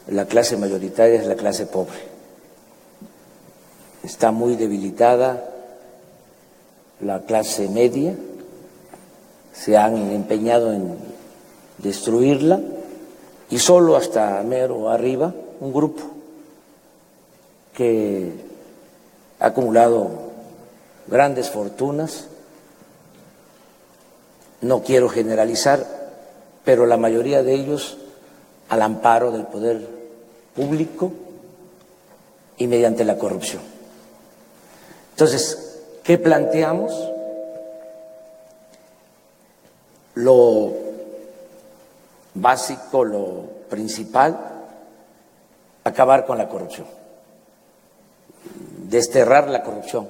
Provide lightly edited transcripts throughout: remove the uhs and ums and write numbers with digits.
la clase mayoritaria es la clase pobre. Está muy debilitada la clase media, se han empeñado en destruirla y solo hasta mero arriba un grupo que ha acumulado grandes fortunas. No quiero generalizar, pero la mayoría de ellos al amparo del poder público y mediante la corrupción. Entonces, ¿qué planteamos? Lo básico, lo principal, acabar con la corrupción, desterrar la corrupción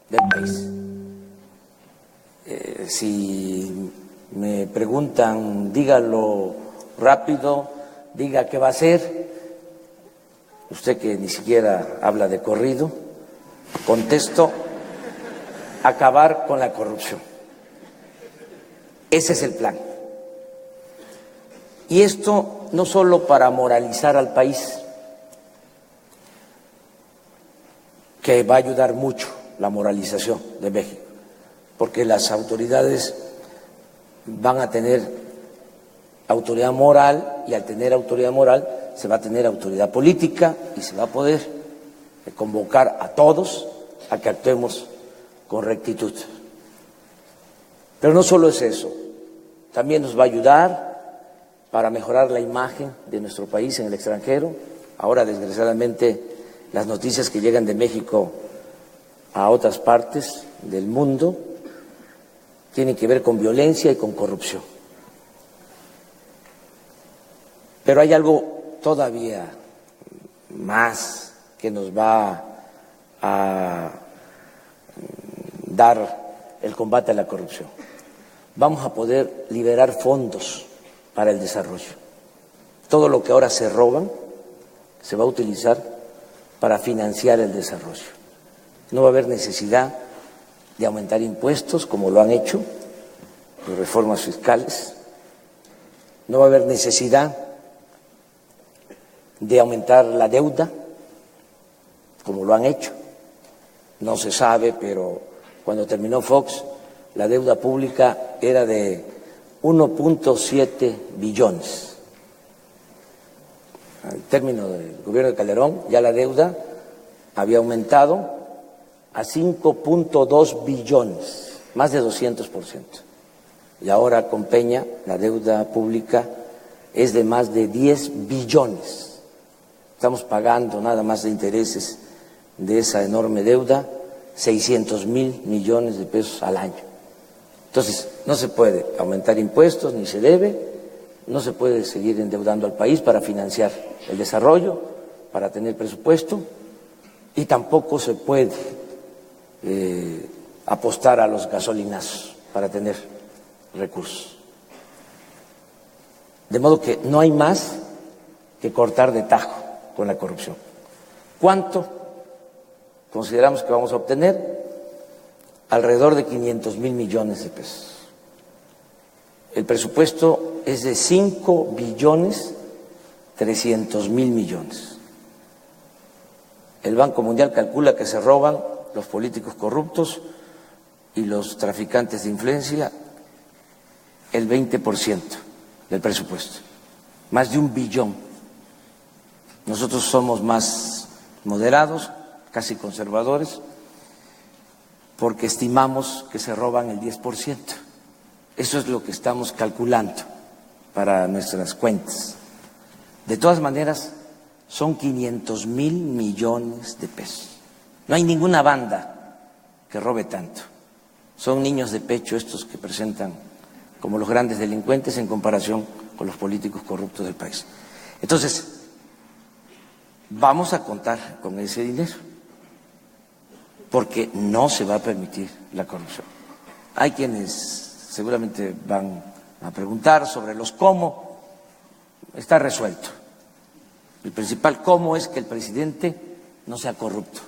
del país. Si me preguntan, dígalo rápido, diga qué va a hacer, usted que ni siquiera habla de corrido, contesto, acabar con la corrupción. Ese es el plan. Y esto no solo para moralizar al país, que va a ayudar mucho la moralización de México, porque las autoridades van a tener autoridad moral y al tener autoridad moral se va a tener autoridad política y se va a poder convocar a todos a que actuemos con rectitud. Pero no solo es eso, también nos va a ayudar para mejorar la imagen de nuestro país en el extranjero. Ahora, desgraciadamente, las noticias que llegan de México a otras partes del mundo tienen que ver con violencia y con corrupción. Pero hay algo todavía más que nos va a dar el combate a la corrupción. Vamos a poder liberar fondos para el desarrollo. Todo lo que ahora se roban se va a utilizar para financiar el desarrollo. No va a haber necesidad de aumentar impuestos como lo han hecho las reformas fiscales. No va a haber necesidad de aumentar la deuda como lo han hecho. No se sabe, pero cuando terminó Fox, la deuda pública era de 1.7 billones. Al término del gobierno de Calderón, ya la deuda había aumentado a 5.2 billones, más de 200%. Y ahora con Peña la deuda pública es de más de 10 billones. Estamos pagando nada más de intereses de esa enorme deuda 600,000 millones de pesos al año. Entonces, no se puede aumentar impuestos, ni se debe, no se puede seguir endeudando al país para financiar el desarrollo, para tener presupuesto, y tampoco se puede apostar a los gasolinazos para tener recursos. De modo que no hay más que cortar de tajo con la corrupción. ¿Cuánto consideramos que vamos a obtener? Alrededor de 500,000 millones de pesos. El presupuesto es de 5.300.000 millones. El Banco Mundial calcula que se roban los políticos corruptos y los traficantes de influencia el 20% del presupuesto, más de 1 billón. Nosotros somos más moderados, casi conservadores, porque estimamos que se roban el 10%. Eso es lo que estamos calculando para nuestras cuentas. De todas maneras, son 500,000 millones de pesos. No hay ninguna banda que robe tanto. Son niños de pecho estos que presentan como los grandes delincuentes en comparación con los políticos corruptos del país. Entonces, vamos a contar con ese dinero, porque no se va a permitir la corrupción. Hay quienes seguramente van a preguntar sobre los cómo. Está resuelto. El principal cómo es que el presidente no sea corrupto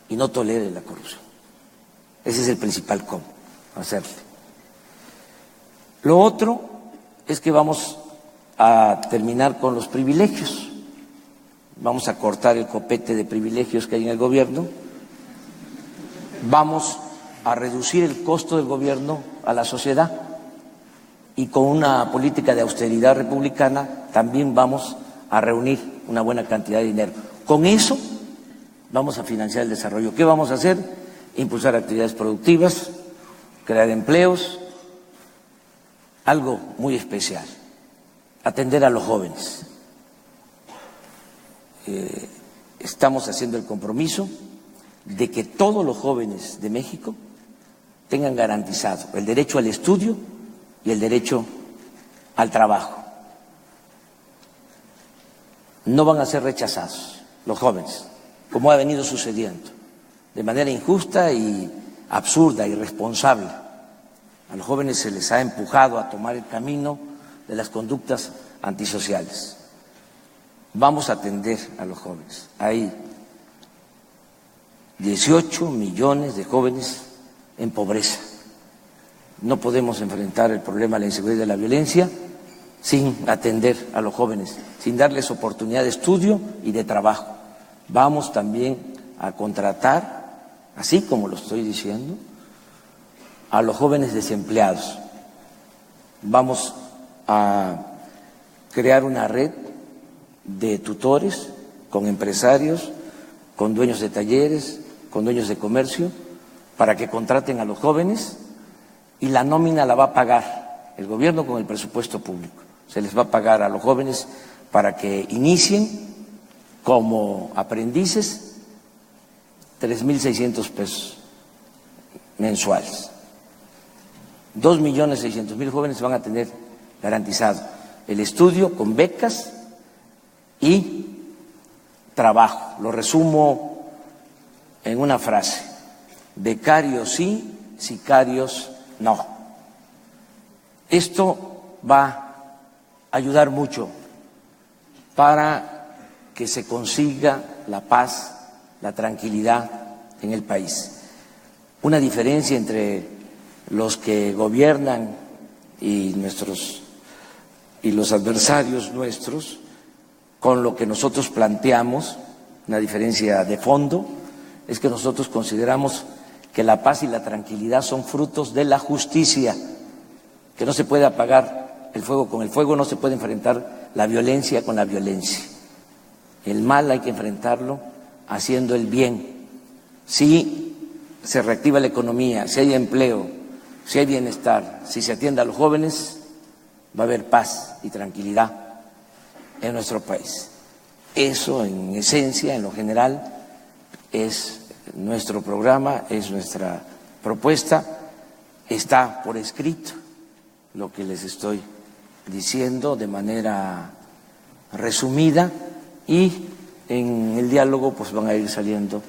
y no tolere la corrupción. Ese es el principal cómo, hacerle. Lo otro es que vamos a terminar con los privilegios. Vamos a cortar el copete de privilegios que hay en el gobierno. Vamos a reducir el costo del gobierno a la sociedad y con una política de austeridad republicana también vamos a reunir una buena cantidad de dinero. Con eso vamos a financiar el desarrollo. ¿Qué vamos a hacer? Impulsar actividades productivas, crear empleos, algo muy especial, atender a los jóvenes. Estamos haciendo el compromiso de que todos los jóvenes de México tengan garantizado el derecho al estudio y el derecho al trabajo. No van a ser rechazados los jóvenes, como ha venido sucediendo, de manera injusta y absurda, irresponsable. A los jóvenes se les ha empujado a tomar el camino de las conductas antisociales. Vamos a atender a los jóvenes. Hay 18 millones de jóvenes en pobreza. No podemos enfrentar el problema de la inseguridad y de la violencia sin atender a los jóvenes, sin darles oportunidad de estudio y de trabajo. Vamos también a contratar, así como lo estoy diciendo, a los jóvenes desempleados. Vamos a crear una red de tutores con empresarios, con dueños de talleres, con dueños de comercio, para que contraten a los jóvenes y la nómina la va a pagar el gobierno con el presupuesto público. Se les va a pagar a los jóvenes para que inicien como aprendices 3.600 pesos mensuales. 2.600.000 jóvenes van a tener garantizado el estudio con becas y trabajo. Lo resumo en una frase: becarios sí, sicarios no. Esto va a ayudar mucho para que se consiga la paz, la tranquilidad en el país. Una diferencia entre los que gobiernan y los adversarios nuestros con lo que nosotros planteamos, una diferencia de fondo, es que nosotros consideramos que la paz y la tranquilidad son frutos de la justicia, que no se puede apagar el fuego con el fuego, no se puede enfrentar la violencia con la violencia. El mal hay que enfrentarlo haciendo el bien. Si se reactiva la economía, si hay empleo, si hay bienestar, si se atiende a los jóvenes, va a haber paz y tranquilidad en nuestro país. Eso, en esencia, en lo general, es nuestro programa, es nuestra propuesta. Está por escrito lo que les estoy diciendo de manera resumida y en el diálogo pues van a ir saliendo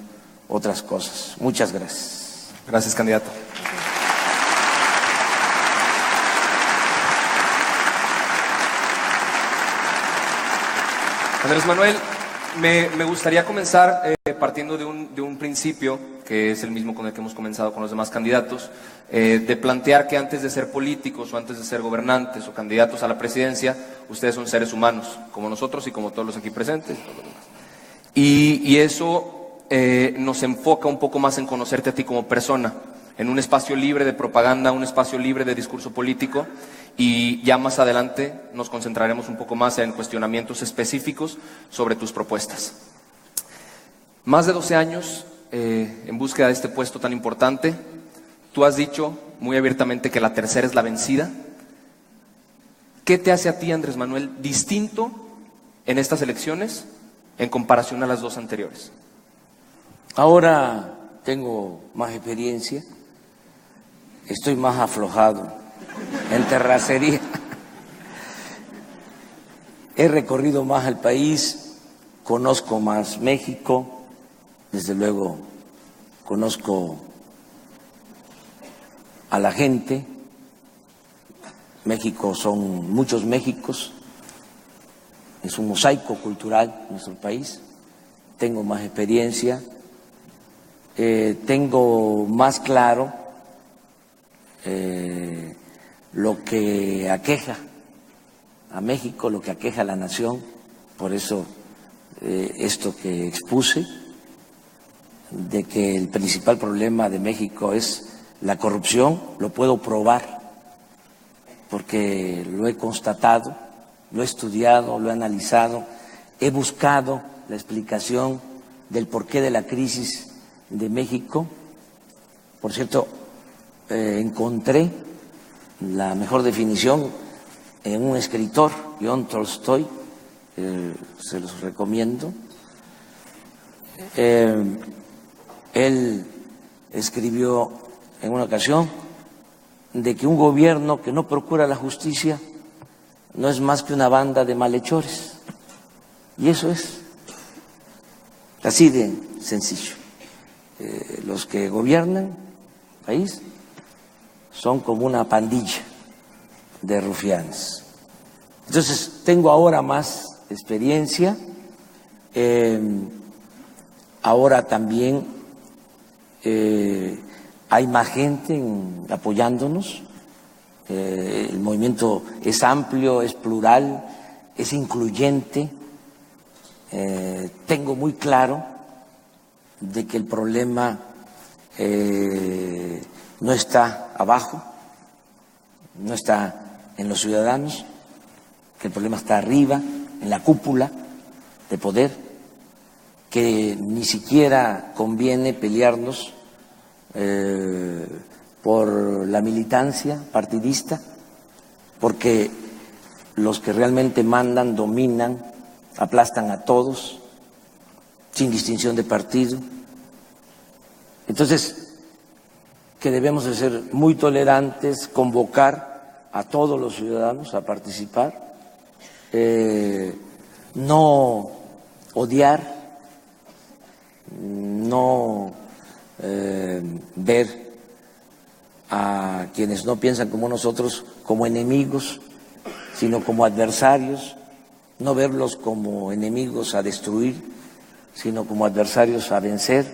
otras cosas. Muchas gracias. Gracias, candidato. Andrés Manuel, me gustaría comenzar partiendo de un principio, que es el mismo con el que hemos comenzado con los demás candidatos, de plantear que antes de ser políticos o antes de ser gobernantes o candidatos a la presidencia, ustedes son seres humanos, como nosotros y como todos los aquí presentes. Y eso nos enfoca un poco más en conocerte a ti como persona, en un espacio libre de propaganda, un espacio libre de discurso político, y ya más adelante nos concentraremos un poco más en cuestionamientos específicos sobre tus propuestas. Más de 12 años en búsqueda de este puesto tan importante. Tú has dicho muy abiertamente que la tercera es la vencida. ¿Qué te hace a ti, Andrés Manuel, distinto en estas elecciones en comparación a las dos anteriores? Ahora tengo más experiencia, estoy más aflojado en terracería. He recorrido más el país, conozco más México, desde luego conozco a la gente. México son muchos Méxicos, es un mosaico cultural nuestro país. Tengo más experiencia, tengo más claro lo que aqueja a México, lo que aqueja a la nación. Por eso esto que expuse, de que el principal problema de México es la corrupción, lo puedo probar, porque lo he constatado, lo he estudiado, lo he analizado, he buscado la explicación del porqué de la crisis de México. Por cierto, encontré la mejor definición en un escritor, León Tolstoy, se los recomiendo. Él escribió en una ocasión de que un gobierno que no procura la justicia no es más que una banda de malhechores. Y eso es así de sencillo. Los que gobiernan el país son como una pandilla de rufianes. Entonces, tengo ahora más experiencia, ahora también hay más gente apoyándonos, el movimiento es amplio, es plural, es incluyente. Tengo muy claro de que el problema no está abajo, no está en los ciudadanos, que el problema está arriba, en la cúpula de poder, que ni siquiera conviene pelearnos por la militancia partidista, porque los que realmente mandan, dominan, aplastan a todos, sin distinción de partido. Entonces, que debemos de ser muy tolerantes, convocar a todos los ciudadanos a participar, no odiar, no ver a quienes no piensan como nosotros como enemigos, sino como adversarios, no verlos como enemigos a destruir, sino como adversarios a vencer.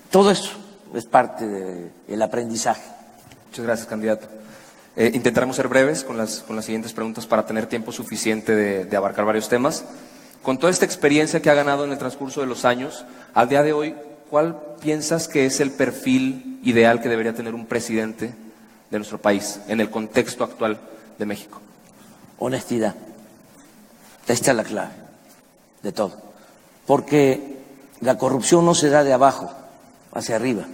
Todo eso es parte del aprendizaje. Muchas gracias, candidato. Intentaremos ser breves con las siguientes preguntas para tener tiempo suficiente de abarcar varios temas. Con toda esta experiencia que ha ganado en el transcurso de los años, al día de hoy, ¿cuál piensas que es el perfil ideal que debería tener un presidente de nuestro país en el contexto actual de México? Honestidad. Esta es la clave de todo. Porque la corrupción no se da de abajo hacia arriba.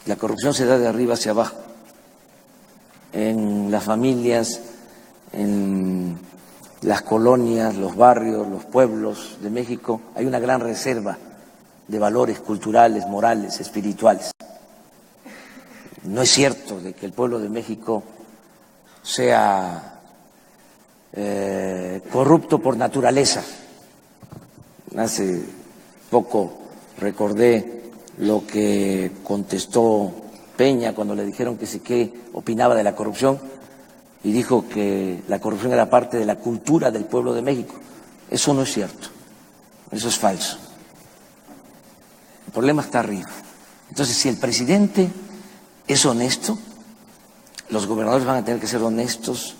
La corrupción se da de arriba hacia abajo. En las familias, en las colonias, los barrios, los pueblos de México, hay una gran reserva de valores culturales, morales, espirituales. No es cierto de que el pueblo de México sea corrupto por naturaleza. Hace poco recordé lo que contestó Peña cuando le dijeron que sí, qué opinaba de la corrupción, y dijo que la corrupción era parte de la cultura del pueblo de México. Eso no es cierto, eso es falso. El problema está arriba. Entonces, si el presidente es honesto, los gobernadores van a tener que ser honestos,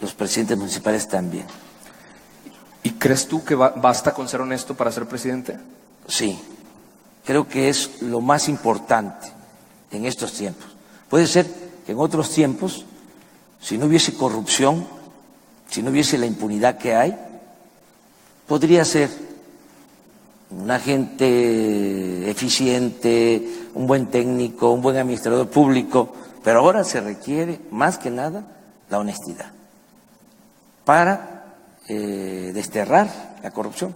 los presidentes municipales también. ¿Y crees tú que basta con ser honesto para ser presidente? Sí, creo que es lo más importante en estos tiempos. Puede ser que en otros tiempos, si no hubiese corrupción, si no hubiese la impunidad que hay, podría ser un agente eficiente, un buen técnico, un buen administrador público, pero ahora se requiere más que nada la honestidad para desterrar la corrupción,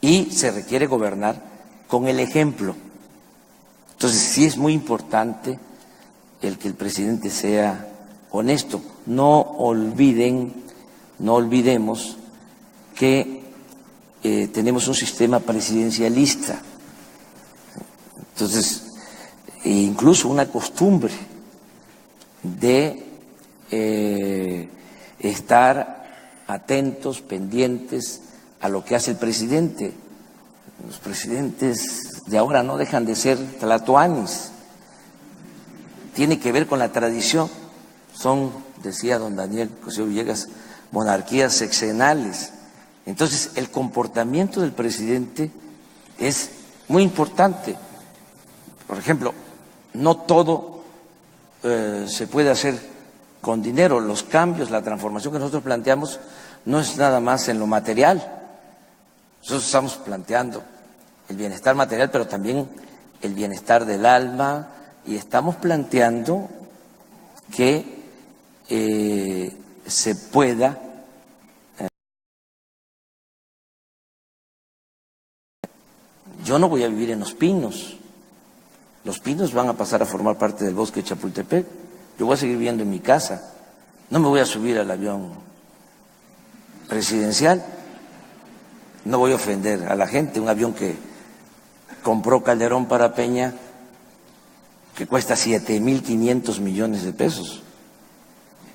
y se requiere gobernar con el ejemplo. Entonces sí es muy importante el que el presidente sea honesto. No olvidemos que tenemos un sistema presidencialista, entonces incluso una costumbre de estar atentos, pendientes a lo que hace el presidente. Los presidentes de ahora no dejan de ser tlatoanis. Tiene que ver con la tradición. son, decía don Daniel José Villegas, monarquías sexenales. Entonces, el comportamiento del presidente es muy importante. Por ejemplo, no todo se puede hacer con dinero. Los cambios, la transformación que nosotros planteamos no es nada más en lo material. Nosotros estamos planteando el bienestar material, pero también el bienestar del alma, y estamos planteando que se pueda yo no voy a vivir en Los Pinos. Los Pinos van a pasar a formar parte del bosque de Chapultepec. Yo voy a seguir viviendo en mi casa. No me voy a subir al avión presidencial. No voy a ofender a la gente. Un avión que compró Calderón para Peña, que cuesta 7.500 millones de pesos.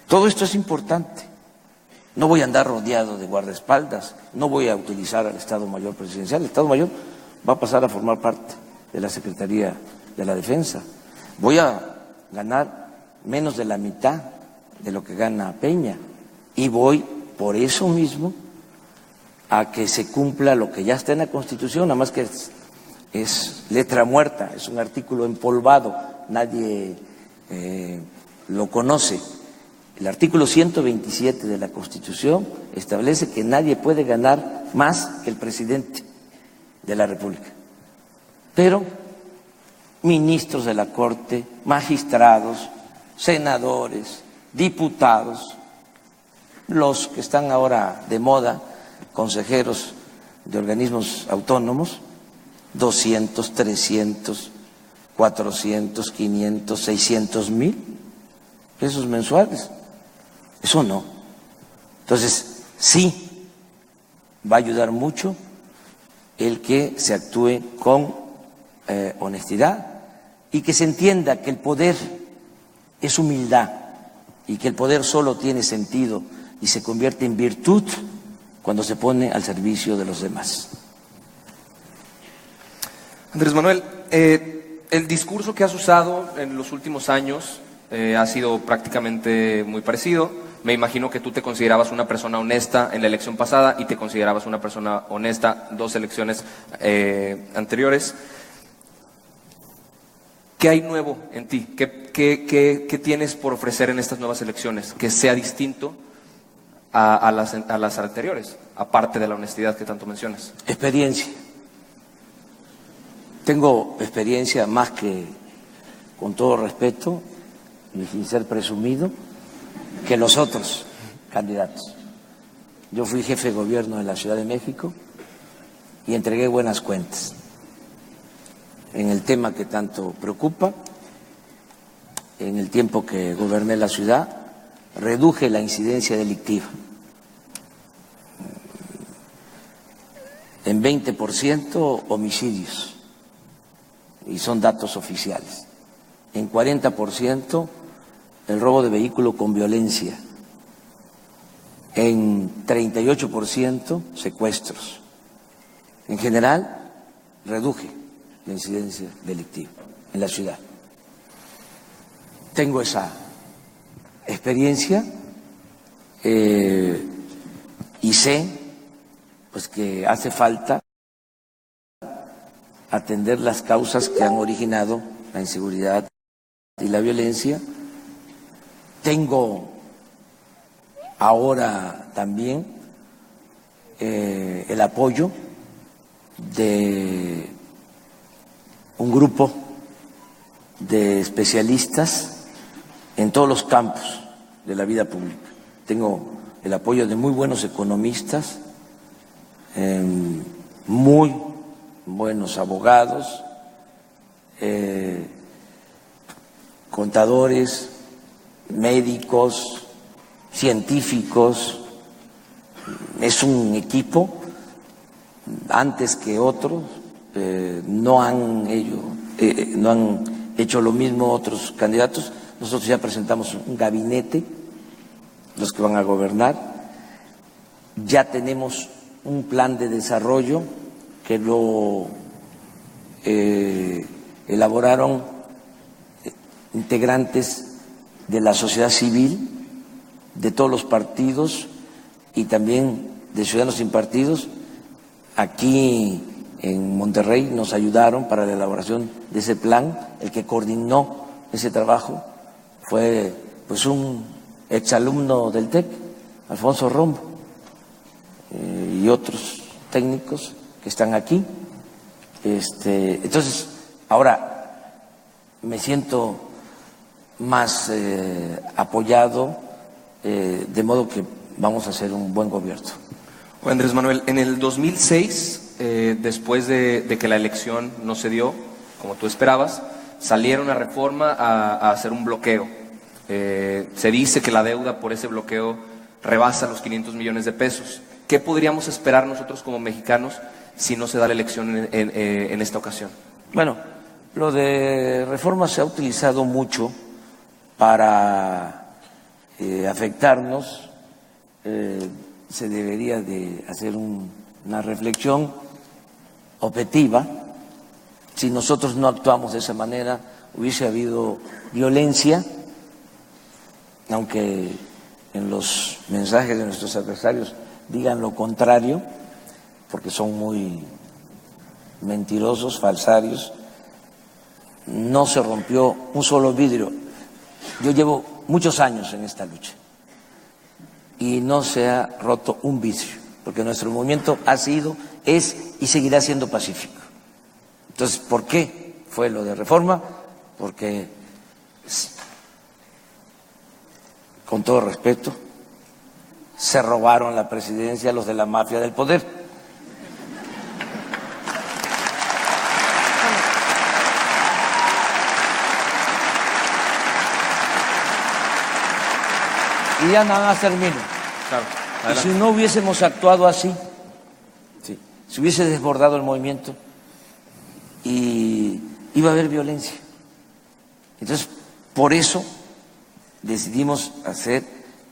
Todo esto es importante. No voy a andar rodeado de guardaespaldas. No voy a utilizar al Estado Mayor Presidencial. El Estado Mayor va a pasar a formar parte de la Secretaría de la Defensa. Voy a ganar menos de la mitad de lo que gana Peña, y voy por eso mismo a que se cumpla lo que ya está en la Constitución, nada más que es letra muerta, es un artículo empolvado, nadie lo conoce. El artículo 127 de la Constitución establece que nadie puede ganar más que el presidente de la República. Pero ministros de la Corte, magistrados, senadores, diputados, los que están ahora de moda, consejeros de organismos autónomos, 200, 300, 400, 500, 600 mil pesos mensuales. Eso no. Entonces, sí, va a ayudar mucho el que se actúe con honestidad y que se entienda que el poder es humildad y que el poder solo tiene sentido y se convierte en virtud cuando se pone al servicio de los demás. Andrés Manuel, el discurso que has usado en los últimos años ha sido prácticamente muy parecido. Me imagino que tú te considerabas una persona honesta en la elección pasada y te considerabas una persona honesta dos elecciones anteriores. ¿Qué hay nuevo en ti? ¿Qué tienes por ofrecer en estas nuevas elecciones que sea distinto a las anteriores, aparte de la honestidad que tanto mencionas? Experiencia. Tengo experiencia más que, con todo respeto y sin ser presumido, que los otros candidatos. Yo fui jefe de gobierno de la Ciudad de México y entregué buenas cuentas en el tema que tanto preocupa. En el tiempo que goberné la ciudad, reduje la incidencia delictiva en 20% homicidios, y son datos oficiales, en 40% el robo de vehículo con violencia, en 38% secuestros. En general, reduje la incidencia delictiva en la ciudad. Tengo esa experiencia y sé pues que hace falta atender las causas que han originado la inseguridad y la violencia. Tengo ahora también el apoyo de un grupo de especialistas en todos los campos de la vida pública. Tengo el apoyo de muy buenos economistas, muy buenos abogados, contadores, médicos, científicos. Es un equipo, antes que otros, no han hecho lo mismo otros candidatos. Nosotros ya presentamos un gabinete, los que van a gobernar, ya tenemos un plan de desarrollo que lo elaboraron integrantes de la sociedad civil, de todos los partidos y también de Ciudadanos Sin Partidos. Aquí en Monterrey nos ayudaron para la elaboración de ese plan. El que coordinó ese trabajo fue pues un exalumno del TEC, Alfonso Rombo, y otros técnicos que están aquí. Entonces, ahora me siento más apoyado, de modo que vamos a hacer un buen gobierno. Andrés Manuel, en el 2006, después de que la elección no se dio como tú esperabas, salieron a Reforma a hacer un bloqueo. Se dice que la deuda por ese bloqueo rebasa los 500 millones de pesos. ¿Qué podríamos esperar nosotros como mexicanos si no se da la elección en esta ocasión? Bueno, lo de Reforma se ha utilizado mucho para afectarnos. Se debería de hacer una reflexión objetiva. Si nosotros no actuamos de esa manera, hubiese habido violencia, aunque en los mensajes de nuestros adversarios digan lo contrario, porque son muy mentirosos, falsarios. No se rompió un solo vidrio. Yo llevo muchos años en esta lucha y no se ha roto un vidrio, porque nuestro movimiento ha sido, es y seguirá siendo pacífico. Entonces, ¿por qué fue lo de Reforma? Porque, con todo respeto, se robaron la presidencia los de la mafia del poder. Y ya nada más termino. Claro, y si no hubiésemos actuado así, sí, se hubiese desbordado el movimiento y iba a haber violencia. Entonces, por eso decidimos hacer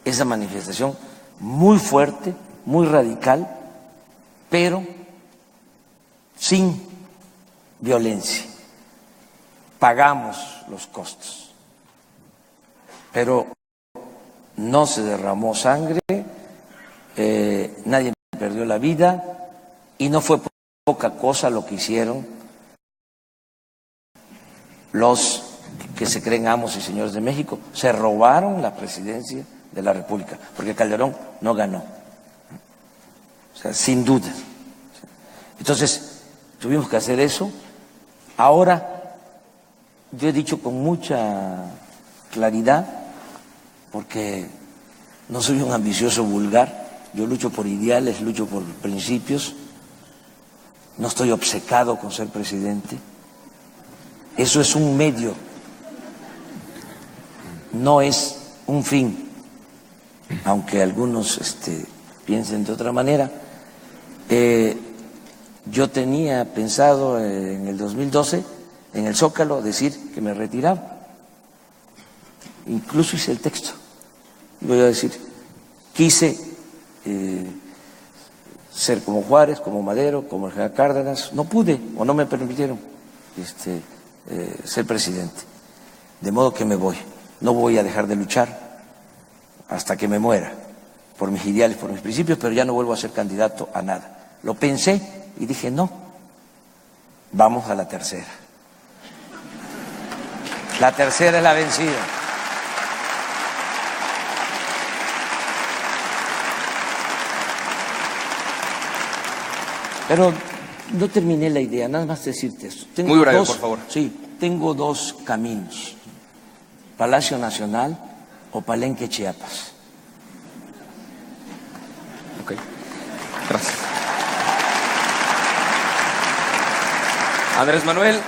esa manifestación muy fuerte, muy radical, pero sin violencia. Pagamos los costos, pero no se derramó sangre, nadie perdió la vida y no fue poca cosa lo que hicieron los que se creen amos y señores de México. Se robaron la presidencia de la República, porque Calderón no ganó, o sea, sin duda. Entonces, tuvimos que hacer eso. Ahora, yo he dicho con mucha claridad, porque no soy un ambicioso vulgar, yo lucho por ideales, lucho por principios, no estoy obcecado con ser presidente. Eso es un medio, no es un fin, aunque algunos piensen de otra manera. Yo tenía pensado en el 2012, en el Zócalo, decir que me retiraba. Incluso hice el texto. Voy a decir, quise ser como Juárez, como Madero, como el general Cárdenas. No pude o no me permitieron ser presidente. De modo que me voy. No voy a dejar de luchar hasta que me muera por mis ideales, por mis principios, pero ya no vuelvo a ser candidato a nada. Lo pensé y dije, no, vamos a la tercera. La tercera es la vencida. Pero no terminé la idea, nada más decirte eso. Muy breve, por favor. Sí, tengo dos caminos: Palacio Nacional o Palenque, Chiapas. Ok, gracias. Andrés Manuel,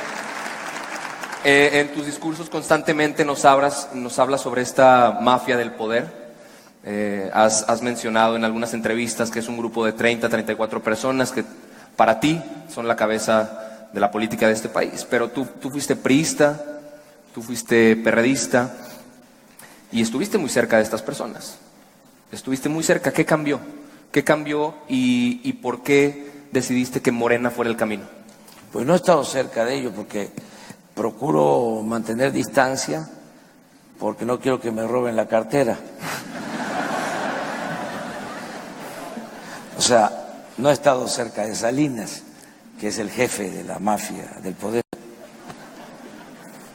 en tus discursos constantemente nos hablas sobre esta mafia del poder. Has mencionado en algunas entrevistas que es un grupo de 30, 34 personas que para ti son la cabeza de la política de este país. Pero tú fuiste priista, tú fuiste perredista y estuviste muy cerca de estas personas. Estuviste muy cerca. ¿Qué cambió? ¿Qué cambió y por qué decidiste que Morena fuera el camino? Pues no he estado cerca de ello porque procuro mantener distancia porque no quiero que me roben la cartera. O sea, no he estado cerca de Salinas, que es el jefe de la mafia del poder,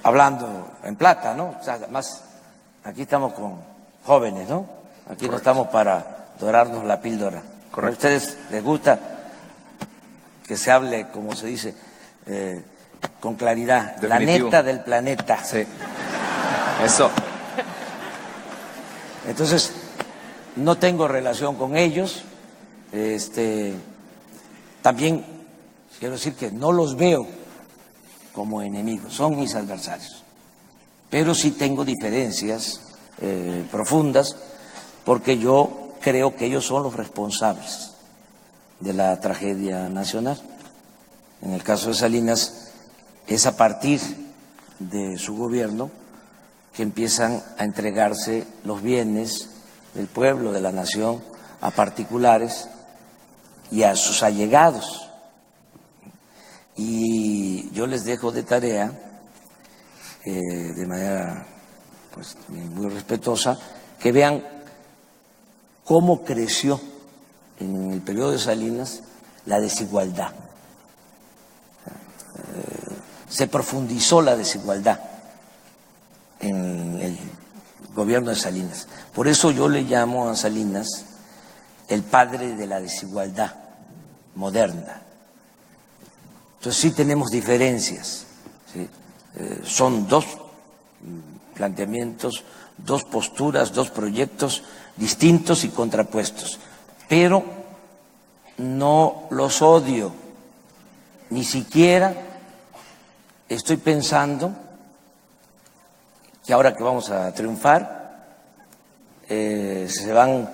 hablando en plata, ¿no? O sea, además, aquí estamos con jóvenes, ¿no? Aquí no estamos para dorarnos la píldora. Correcto. ¿A ustedes les gusta que se hable, como se dice, con claridad? Definitivo. La neta del planeta. Sí. Eso. Entonces, no tengo relación con ellos. También quiero decir que no los veo como enemigos, son mis adversarios. Pero sí tengo diferencias profundas, porque yo creo que ellos son los responsables de la tragedia nacional. En el caso de Salinas, es a partir de su gobierno que empiezan a entregarse los bienes del pueblo, de la nación, a particulares y a sus allegados. Y yo les dejo de tarea, de manera pues muy respetuosa, que vean cómo creció en el periodo de Salinas la desigualdad. Se profundizó la desigualdad en el gobierno de Salinas. Por eso yo le llamo a Salinas el padre de la desigualdad moderna. Entonces sí tenemos diferencias, ¿sí? Son dos planteamientos, dos posturas, dos proyectos distintos y contrapuestos, pero no los odio, ni siquiera estoy pensando que ahora que vamos a triunfar se van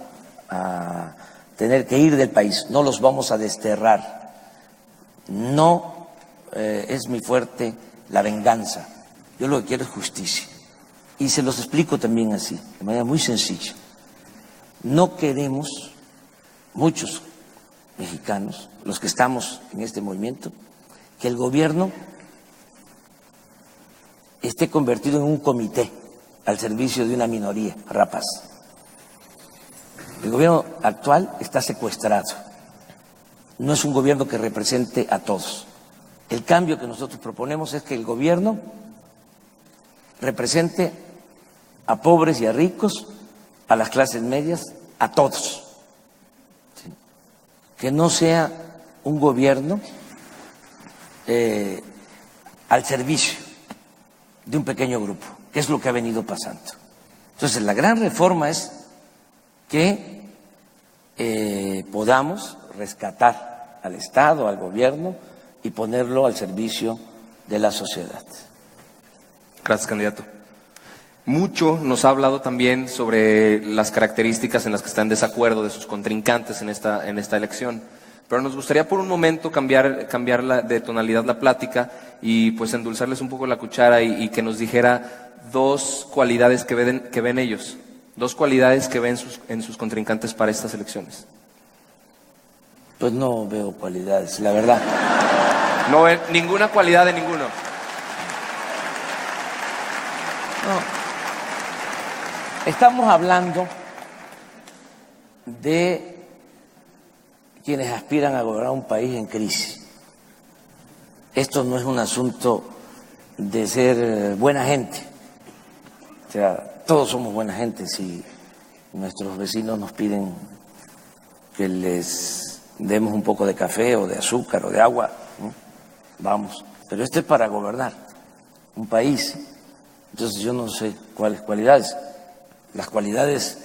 a tener que ir del país, no los vamos a desterrar, no es mi fuerte la venganza, yo lo que quiero es justicia. Y se los explico también así, de manera muy sencilla. No queremos, muchos mexicanos, los que estamos en este movimiento, que el gobierno esté convertido en un comité al servicio de una minoría rapaz. El gobierno actual está secuestrado. No es un gobierno que represente a todos. El cambio que nosotros proponemos es que el gobierno represente a pobres y a ricos, a las clases medias, a todos. ¿Sí? Que no sea un gobierno al servicio de un pequeño grupo, que es lo que ha venido pasando. Entonces, la gran reforma es que podamos rescatar al Estado, al gobierno, y ponerlo al servicio de la sociedad. Gracias, candidato. Mucho nos ha hablado también sobre las características en las que está en desacuerdo de sus contrincantes en esta elección. Pero nos gustaría por un momento cambiar de tonalidad la plática y pues endulzarles un poco la cuchara y que nos dijera dos cualidades que ven ellos, dos cualidades que ven en sus contrincantes para estas elecciones. Pues no veo cualidades, la verdad. No ven ninguna cualidad de ninguno. No. Estamos hablando de quienes aspiran a gobernar un país en crisis. Esto no es un asunto de ser buena gente. O sea, todos somos buena gente si nuestros vecinos nos piden que les demos un poco de café o de azúcar o de agua, ¿no? Vamos. Pero esto es para gobernar un país. Entonces yo no sé cuáles cualidades. Las cualidades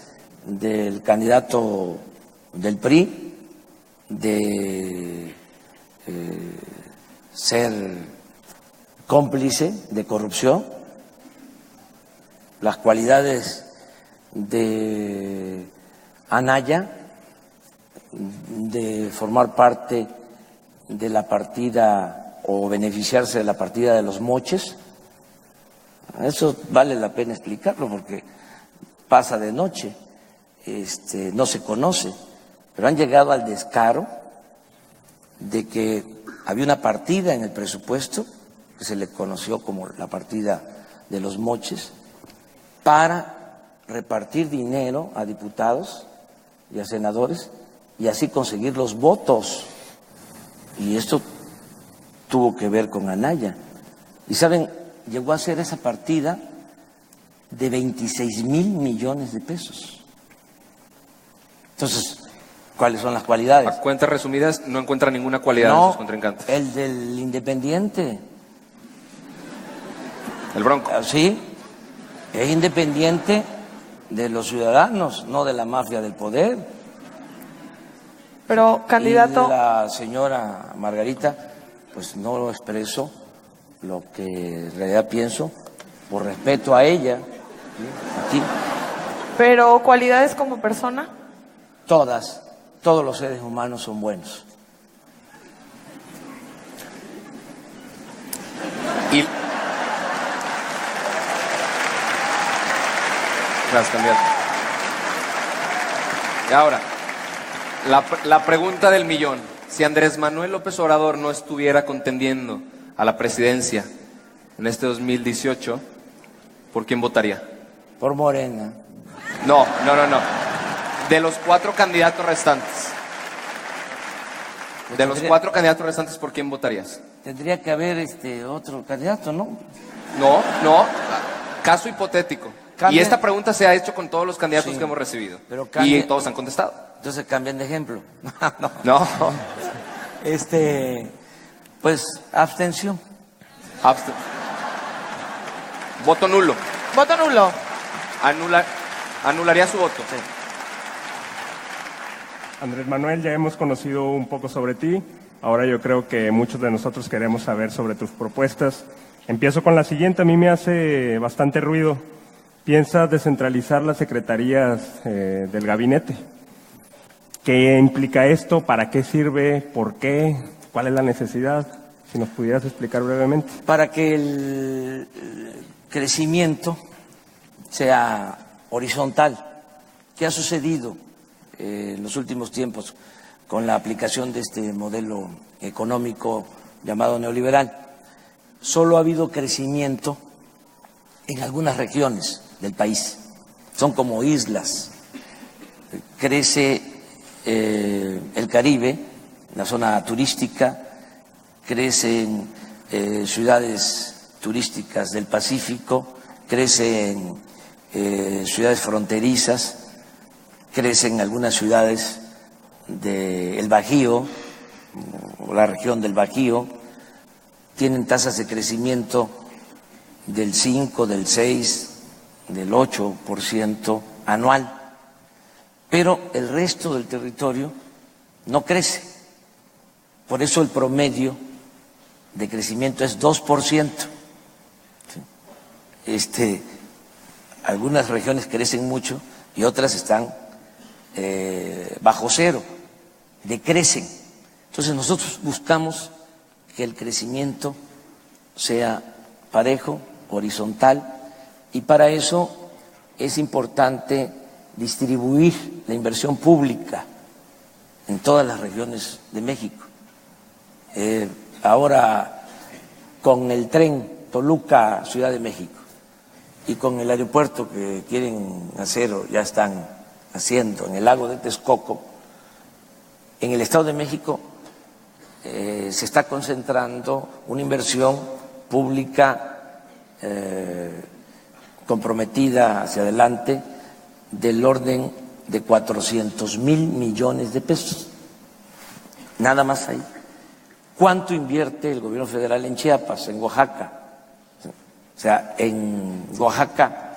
del candidato del PRI de ser cómplice de corrupción, las cualidades de Anaya de formar parte de la partida o beneficiarse de la partida de los moches. Eso vale la pena explicarlo porque pasa de noche, no se conoce, pero han llegado al descaro de que había una partida en el presupuesto que se le conoció como la partida de los moches para repartir dinero a diputados y a senadores y así conseguir los votos. Y esto tuvo que ver con Anaya. Y saben, llegó a ser esa partida de 26,000 millones de pesos. Entonces, ¿cuáles son las cualidades? A cuentas resumidas, no encuentra ninguna cualidad en sus contrincantes. El del independiente. El Bronco. Sí, es independiente de los ciudadanos, no de la mafia del poder. Pero, candidato... Y la señora Margarita, pues no expreso lo que en realidad pienso, por respeto a ella, ¿sí? A ti. Pero, ¿cualidades como persona? Todos los seres humanos son buenos. Y... Gracias, candidato. Y ahora, la pregunta del millón. Si Andrés Manuel López Obrador no estuviera contendiendo a la presidencia en este 2018, ¿por quién votaría? Por Morena. No. De los 4 candidatos restantes. De los 4 candidatos restantes, ¿por quién votarías? Tendría que haber otro candidato, ¿no? No. Caso hipotético. Y esta pregunta se ha hecho con todos los candidatos que hemos recibido. Y todos han contestado. Entonces cambian de ejemplo. No. Pues abstención. Voto nulo. Voto nulo. Anularía su voto. Sí. Andrés Manuel, ya hemos conocido un poco sobre ti. Ahora yo creo que muchos de nosotros queremos saber sobre tus propuestas. Empiezo con la siguiente. A mí me hace bastante ruido. ¿Piensas descentralizar las secretarías del gabinete? ¿Qué implica esto? ¿Para qué sirve? ¿Por qué? ¿Cuál es la necesidad? Si nos pudieras explicar brevemente. Para que el crecimiento sea horizontal. ¿Qué ha sucedido en los últimos tiempos con la aplicación de este modelo económico llamado neoliberal? Solo ha habido crecimiento en algunas regiones del país. Son como islas. Crece el Caribe, la zona turística, crecen ciudades turísticas del Pacífico, crecen ciudades fronterizas, crecen algunas ciudades del Bajío, o la región del Bajío, tienen tasas de crecimiento del 5, del 6, del 8% anual. Pero el resto del territorio no crece. Por eso el promedio de crecimiento es 2%. ¿Sí? Algunas regiones crecen mucho y otras están bajo cero, decrecen. Entonces nosotros buscamos que el crecimiento sea parejo, horizontal, y para eso es importante distribuir la inversión pública en todas las regiones de México. Ahora, con el tren Toluca-Ciudad de México y con el aeropuerto que quieren hacer o ya están haciendo en el lago de Texcoco, en el Estado de México se está concentrando una inversión pública comprometida hacia adelante del orden de 400,000 millones de pesos. Nada más ahí. ¿Cuánto invierte el gobierno federal en Chiapas, en Oaxaca? O sea, en Oaxaca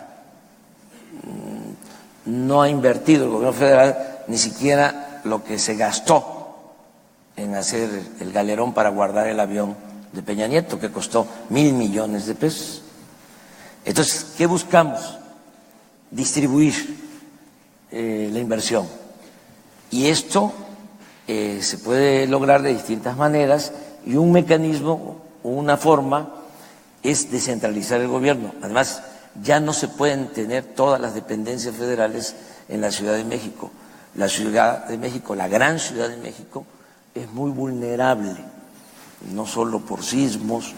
no ha invertido el gobierno federal ni siquiera lo que se gastó en hacer el galerón para guardar el avión de Peña Nieto, que costó 1,000 millones de pesos. Entonces, ¿qué buscamos? Distribuir la inversión. Y esto se puede lograr de distintas maneras y un mecanismo, una forma, es descentralizar el gobierno. Además, ya no se pueden tener todas las dependencias federales en la Ciudad de México. La Ciudad de México, la gran Ciudad de México, es muy vulnerable, no solo por sismos,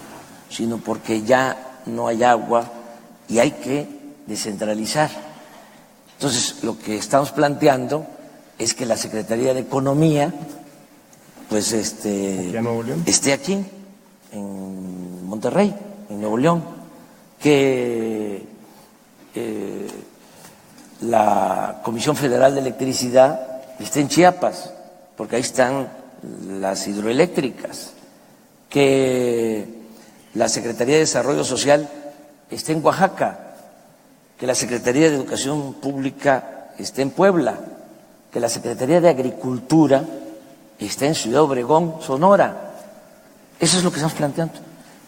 sino porque ya no hay agua y hay que descentralizar. Entonces, lo que estamos planteando es que la Secretaría de Economía, pues esté aquí, en Monterrey, en Nuevo León, que la Comisión Federal de Electricidad esté en Chiapas, porque ahí están las hidroeléctricas, que la Secretaría de Desarrollo Social esté en Oaxaca, que la Secretaría de Educación Pública esté en Puebla, que la Secretaría de Agricultura esté en Ciudad Obregón, Sonora. Eso es lo que estamos planteando.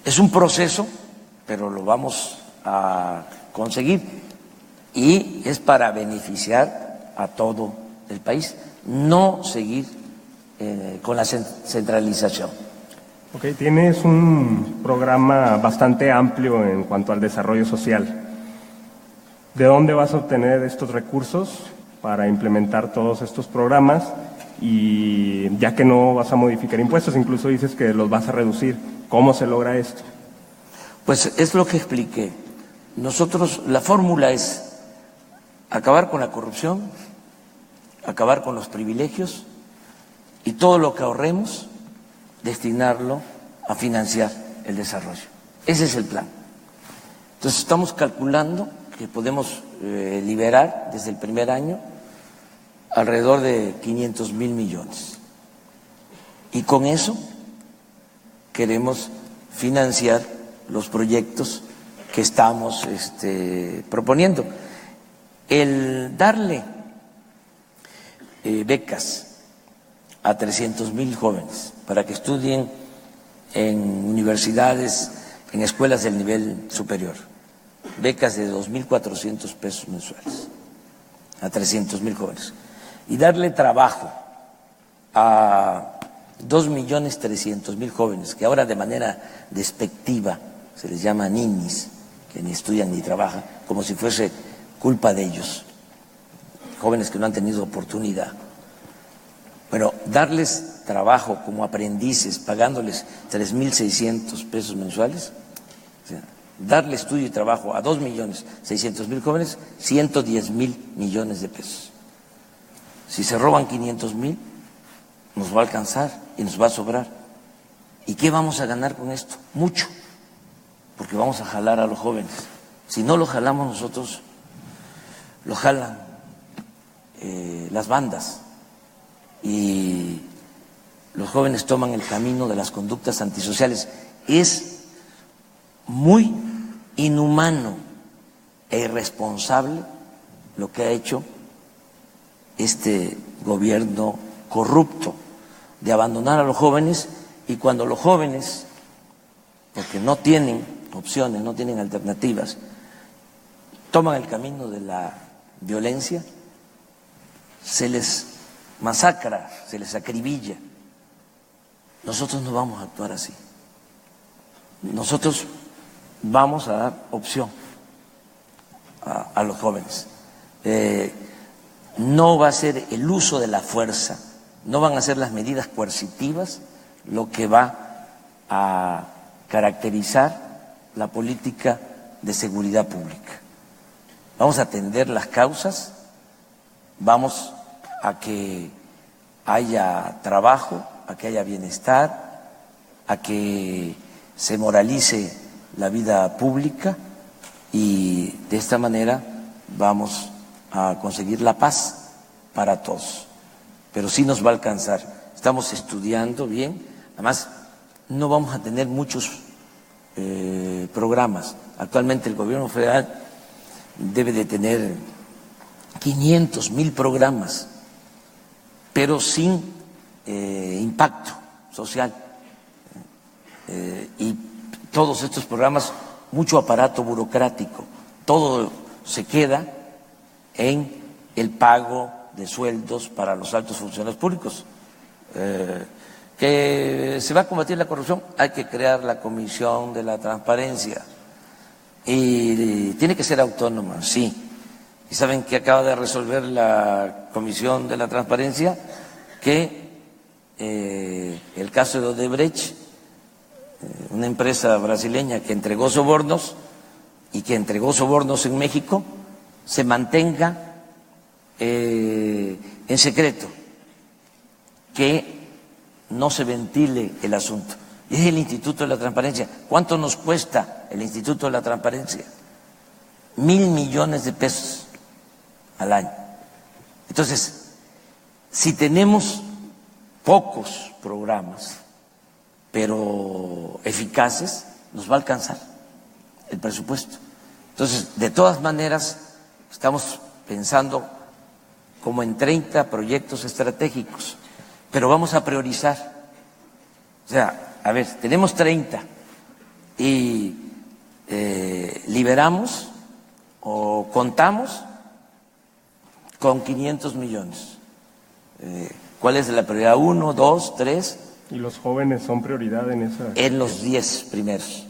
Es un proceso, pero lo vamos a conseguir y es para beneficiar a todo el país, no seguir con la centralización. Ok, tienes un programa bastante amplio en cuanto al desarrollo social. ¿De dónde vas a obtener estos recursos para implementar todos estos programas? Y ya que no vas a modificar impuestos, incluso dices que los vas a reducir, ¿cómo se logra esto? Pues es lo que expliqué. Nosotros, la fórmula es acabar con la corrupción, acabar con los privilegios y todo lo que ahorremos, destinarlo a financiar el desarrollo. Ese es el plan. Entonces estamos calculando que podemos liberar desde el primer año alrededor de 500,000 millones. Y con eso queremos financiar los proyectos que estamos proponiendo. El darle becas a 300,000 jóvenes para que estudien en universidades, en escuelas del nivel superior, becas de 2,400 pesos mensuales a 300,000 jóvenes, y darle trabajo a 2,300,000 jóvenes que ahora de manera despectiva se les llama ninis, que ni estudian ni trabajan, como si fuese culpa de ellos, jóvenes que no han tenido oportunidad. Bueno, darles trabajo como aprendices, pagándoles 3,600 pesos mensuales, o sea, darle estudio y trabajo a 2,600,000 jóvenes, 110,000 millones de pesos. Si se roban 500,000, nos va a alcanzar y nos va a sobrar. ¿Y qué vamos a ganar con esto? Mucho, porque vamos a jalar a los jóvenes. Si no lo jalamos nosotros, lo jalan las bandas y los jóvenes toman el camino de las conductas antisociales. Es muy inhumano e irresponsable lo que ha hecho este gobierno corrupto de abandonar a los jóvenes, y cuando los jóvenes, porque no tienen opciones, no tienen alternativas, toman el camino de la violencia, se les masacra, se les acribilla. Nosotros no vamos a actuar así. Nosotros vamos a dar opción a los jóvenes. No va a ser el uso de la fuerza, no van a ser las medidas coercitivas lo que va a caracterizar la política de seguridad pública. Vamos a atender las causas, vamos a que haya trabajo, a que haya bienestar, a que se moralice la vida pública, y de esta manera vamos a conseguir la paz para todos. Pero sí nos va a alcanzar. Estamos estudiando bien, además no vamos a tener muchos programas. Actualmente el gobierno federal debe de tener 500,000 programas, pero sin impacto social. Y todos estos programas, mucho aparato burocrático, todo se queda en el pago de sueldos para los altos funcionarios públicos. Que se va a combatir la corrupción, hay que crear la Comisión de la Transparencia, y tiene que ser autónoma, sí. ¿Y saben qué acaba de resolver la Comisión de la Transparencia? Que el caso de Odebrecht, una empresa brasileña que entregó sobornos y que entregó sobornos en México se mantenga en secreto, que no se ventile el asunto. Es el Instituto de la Transparencia. ¿Cuánto nos cuesta el Instituto de la Transparencia? 1.000 millones de pesos al año. Entonces, si tenemos pocos programas, pero eficaces, nos va a alcanzar el presupuesto. Entonces, de todas maneras, estamos pensando como en 30 proyectos estratégicos, pero vamos a priorizar. O sea, a ver, tenemos 30 y liberamos o contamos con 500 millones. ¿Cuál es la prioridad? 1, 2, 3. ¿Y los jóvenes son prioridad en esa? En los 10 primeros.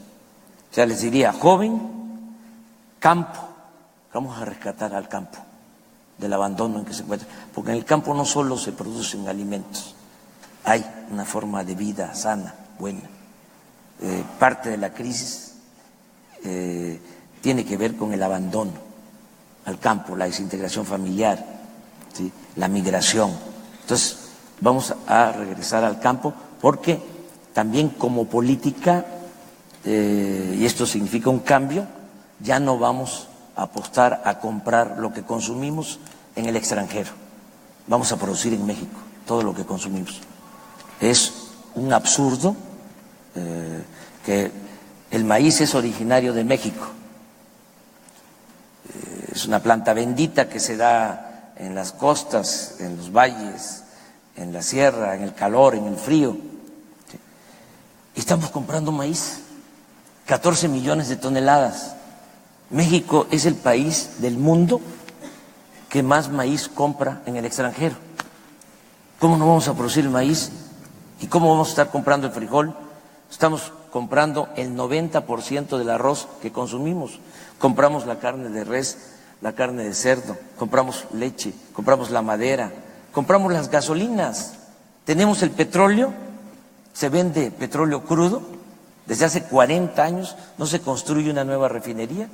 O sea, les diría, joven, campo. Vamos a rescatar al campo del abandono en que se encuentra. Porque en el campo no solo se producen alimentos, hay una forma de vida sana, buena. Parte de la crisis tiene que ver con el abandono al campo, la desintegración familiar, ¿sí? La migración. Entonces, vamos a regresar al campo porque también como política, y esto significa un cambio, ya no vamos a apostar a comprar lo que consumimos en el extranjero. Vamos a producir en México todo lo que consumimos. Es un absurdo que el maíz es originario de México. Es una planta bendita que se da en las costas, en los valles, en la sierra, en el calor, en el frío. Y estamos comprando maíz, 14 millones de toneladas. México es el país del mundo que más maíz compra en el extranjero. ¿Cómo no vamos a producir el maíz? ¿Y cómo vamos a estar comprando el frijol? Estamos comprando el 90% del arroz que consumimos. Compramos la carne de res, la carne de cerdo, compramos leche, compramos la madera, compramos las gasolinas. Tenemos el petróleo, se vende petróleo crudo. Desde hace 40 años no se construye una nueva refinería.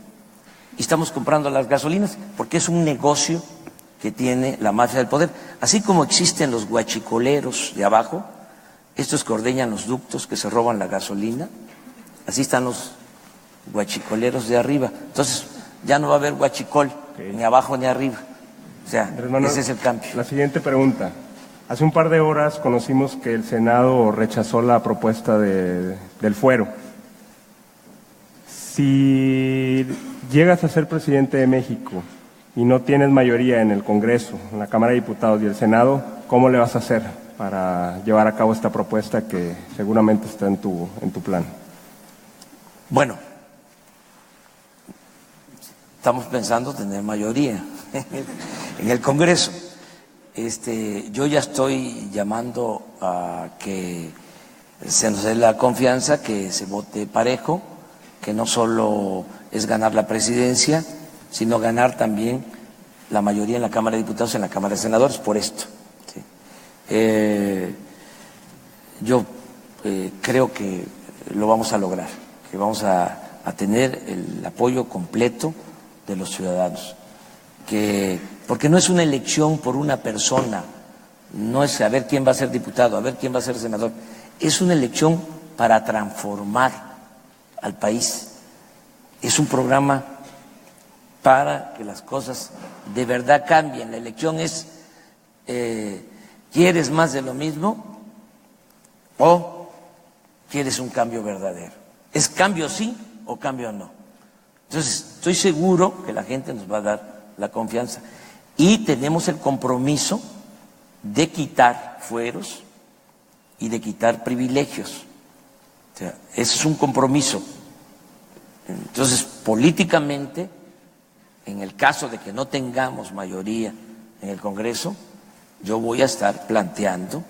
Y estamos comprando las gasolinas porque es un negocio que tiene la mafia del poder. Así como existen los guachicoleros de abajo, estos que ordeñan los ductos, que se roban la gasolina, así están los guachicoleros de arriba. Entonces ya no va a haber guachicol, ni abajo ni arriba. O sea, hermano, ese es el cambio. La siguiente pregunta. Hace un par de horas conocimos que el Senado rechazó la propuesta del fuero. Si llegas a ser presidente de México y no tienes mayoría en el Congreso, en la Cámara de Diputados y el Senado, ¿cómo le vas a hacer para llevar a cabo esta propuesta que seguramente está en tu plan? Bueno, estamos pensando tener mayoría en el Congreso. Yo ya estoy llamando a que se nos dé la confianza, que se vote parejo, que no solo es ganar la presidencia, sino ganar también la mayoría en la Cámara de Diputados y en la Cámara de Senadores por esto. ¿Sí? Yo creo que lo vamos a lograr, que vamos a tener el apoyo completo de los ciudadanos, porque no es una elección por una persona, no es a ver quién va a ser diputado, a ver quién va a ser senador, es una elección para transformar al país. Es un programa para que las cosas de verdad cambien. La elección es, ¿quieres más de lo mismo o quieres un cambio verdadero? ¿Es cambio sí o cambio no? Entonces, estoy seguro que la gente nos va a dar la confianza y tenemos el compromiso de quitar fueros y de quitar privilegios. O sea, ese es un compromiso. Entonces, políticamente, en el caso de que no tengamos mayoría en el Congreso, yo voy a estar planteando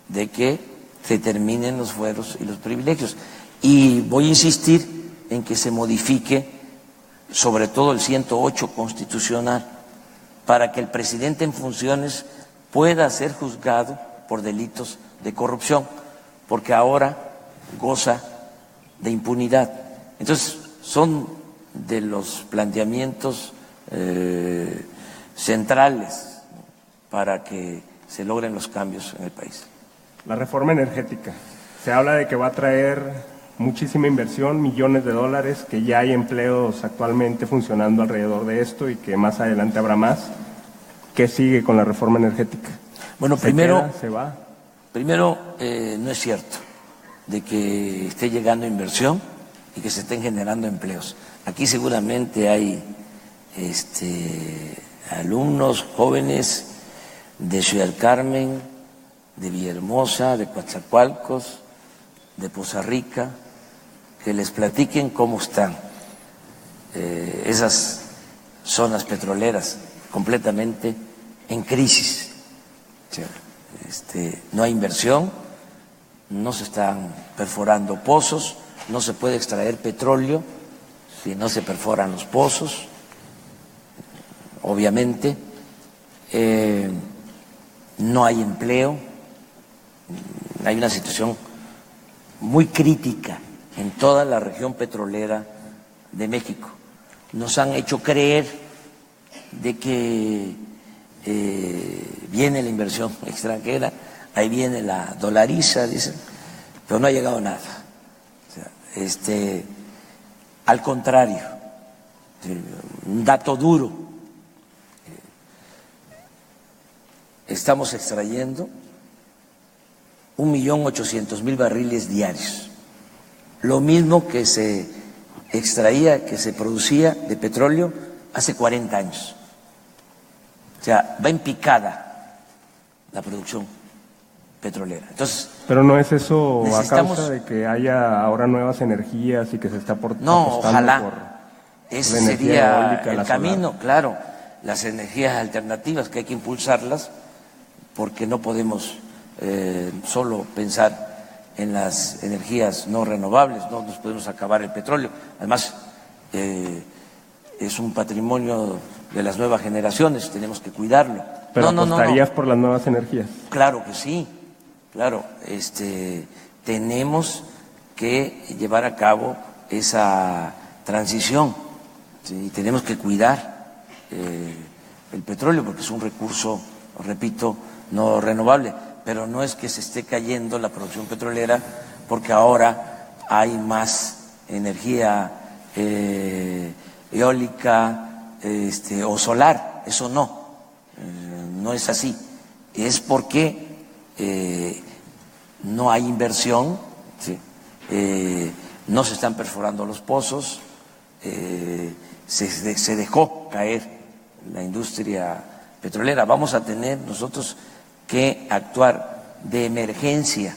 de que se terminen los fueros y los privilegios. Y voy a insistir en que se modifique sobre todo el 108 constitucional para que el presidente en funciones pueda ser juzgado por delitos de corrupción, porque ahora goza de impunidad. Entonces, son de los planteamientos centrales para que se logren los cambios en el país. La reforma energética. Se habla de que va a traer muchísima inversión, millones de dólares, que ya hay empleos actualmente funcionando alrededor de esto y que más adelante habrá más. ¿Qué sigue con la reforma energética? Bueno, ¿Se primero, queda, se va? Primero, no es cierto de que esté llegando inversión y que se estén generando empleos. Aquí seguramente hay alumnos jóvenes de Ciudad del Carmen, de Villahermosa, de Coatzacoalcos, de Poza Rica, que les platiquen cómo están esas zonas petroleras completamente en crisis. O sea, no hay inversión, no se están perforando pozos, no se puede extraer petróleo si no se perforan los pozos, obviamente. No hay empleo, hay una situación muy crítica en toda la región petrolera de México. Nos han hecho creer de que viene la inversión extranjera, ahí viene la dolariza, dicen, pero no ha llegado nada. O sea, al contrario, un dato duro, estamos extrayendo 1.800.000 barriles diarios, lo mismo que se extraía, que se producía de petróleo hace 40 años. O sea, va en picada la producción petrolera. Entonces, pero no es eso a necesitamos, causa de que haya ahora nuevas energías y que se está no, apostando ojalá, por ese la energía sería eólica, el la camino, solar. claro, las energías alternativas que hay que impulsarlas, porque no podemos solo pensar en las energías no renovables, no nos podemos acabar el petróleo. Además, es un patrimonio de las nuevas generaciones, tenemos que cuidarlo. Pero apostarías por las nuevas energías. Claro que sí, claro, tenemos que llevar a cabo esa transición, ¿sí? Tenemos que cuidar el petróleo porque es un recurso, repito, no renovable, pero no es que se esté cayendo la producción petrolera porque ahora hay más energía eólica o solar, eso no, no es así, es porque no hay inversión, ¿sí? No se están perforando los pozos, se dejó caer la industria petrolera. Vamos a tener nosotros que actuar de emergencia,